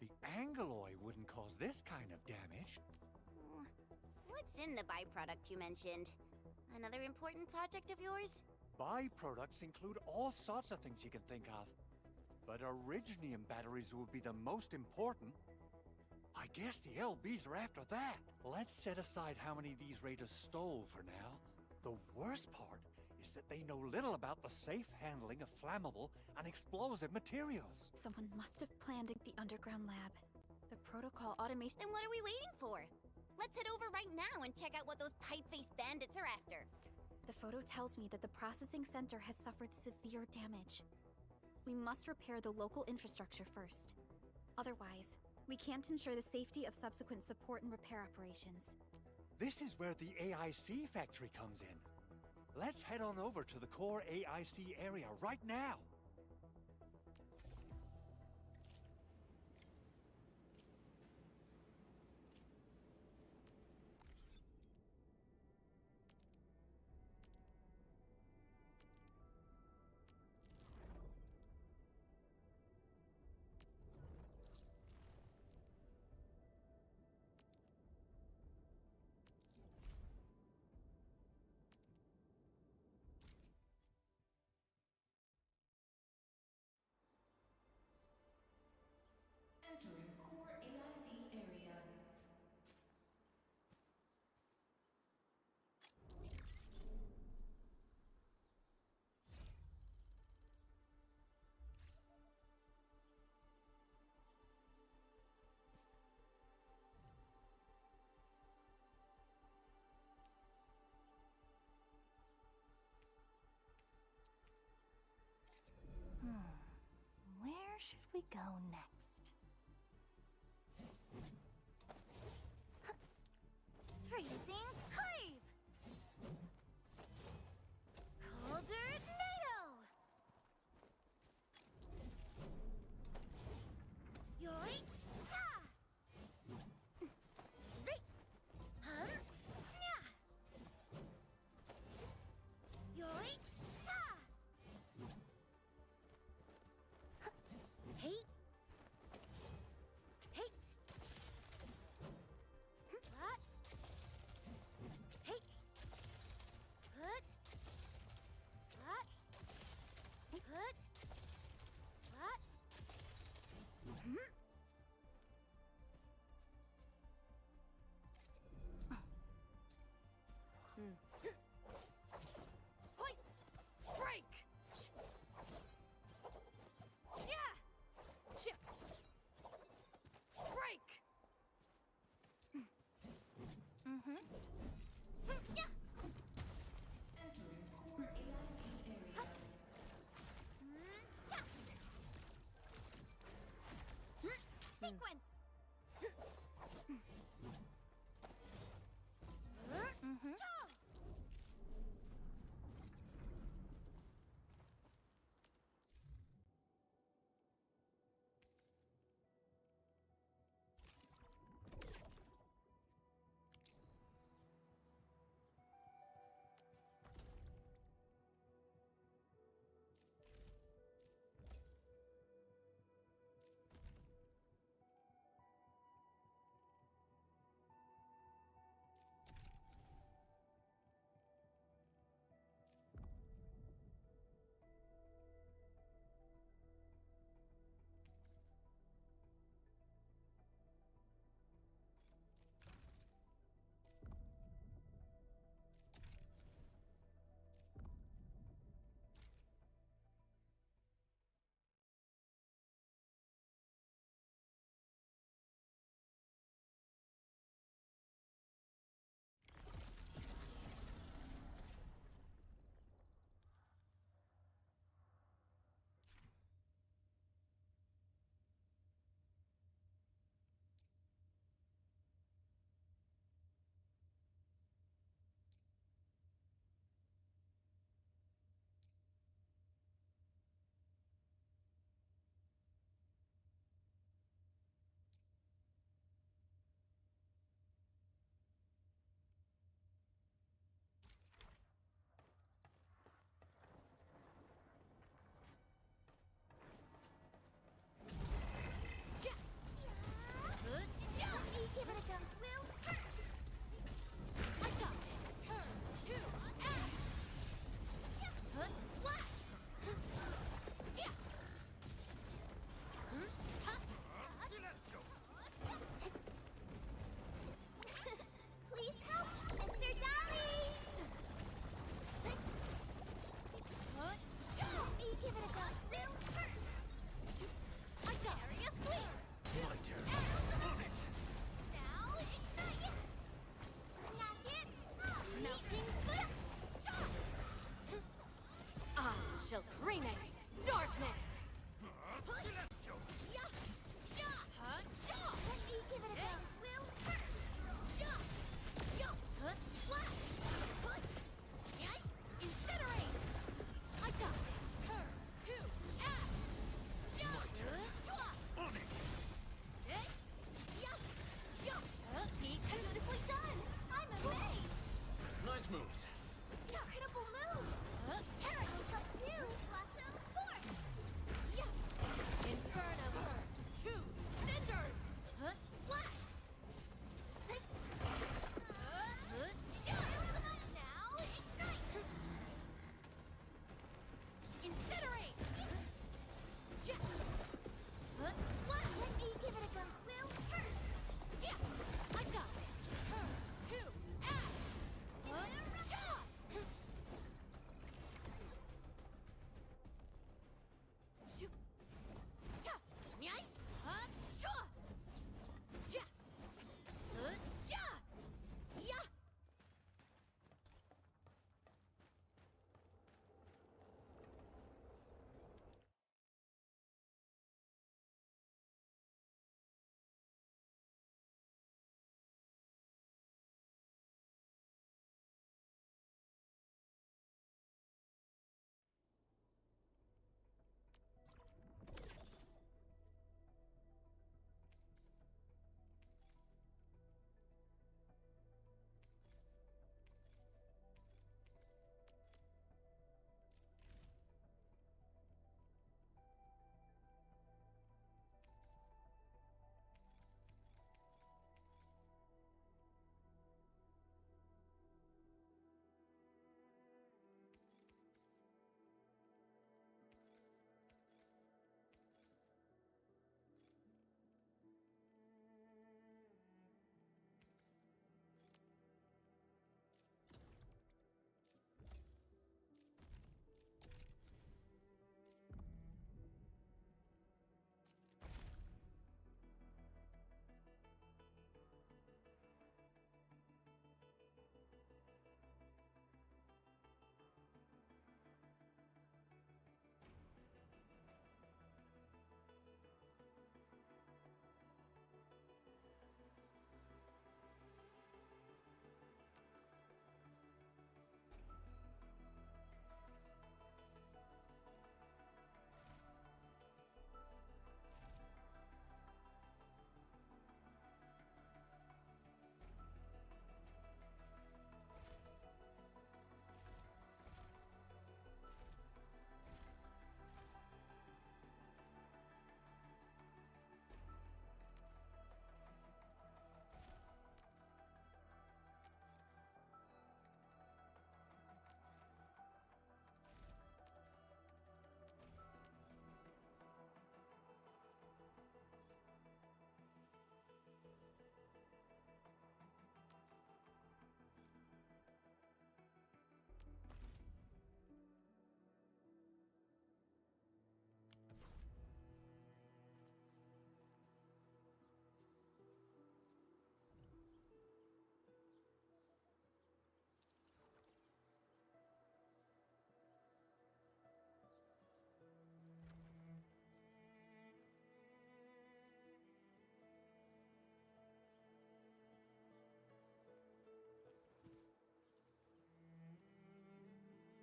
The Angeloy wouldn't cause this kind of damage. What's in the byproduct you mentioned? Another important project of yours? Byproducts include all sorts of things you can think of. But Originium batteries would be the most important. I guess the LBs are after that. Let's set aside how many these raiders stole for now. The worst part is that they know little about the safe handling of flammable and explosive materials. Someone must have planned the underground lab. The protocol automation... Then what are we waiting for? Let's head over right now and check out what those pipe-faced bandits are after. The photo tells me that the processing center has suffered severe damage. We must repair the local infrastructure first. Otherwise, we can't ensure the safety of subsequent support and repair operations. This is where the AIC factory comes in. Let's head on over to the core AIC area right now. Entering core AIC area. Where should we go next? Freezing Clave! Coldernado! Yoi-cha! Zay! Hum-nya! Yoi-cha! Hey! Hey! What? Hey! Good. What? Good. What? Hmm? Point! Break! Yeah! Chip! Break! Yeah! Entering core AIC area. Sequence! Mm-hmm.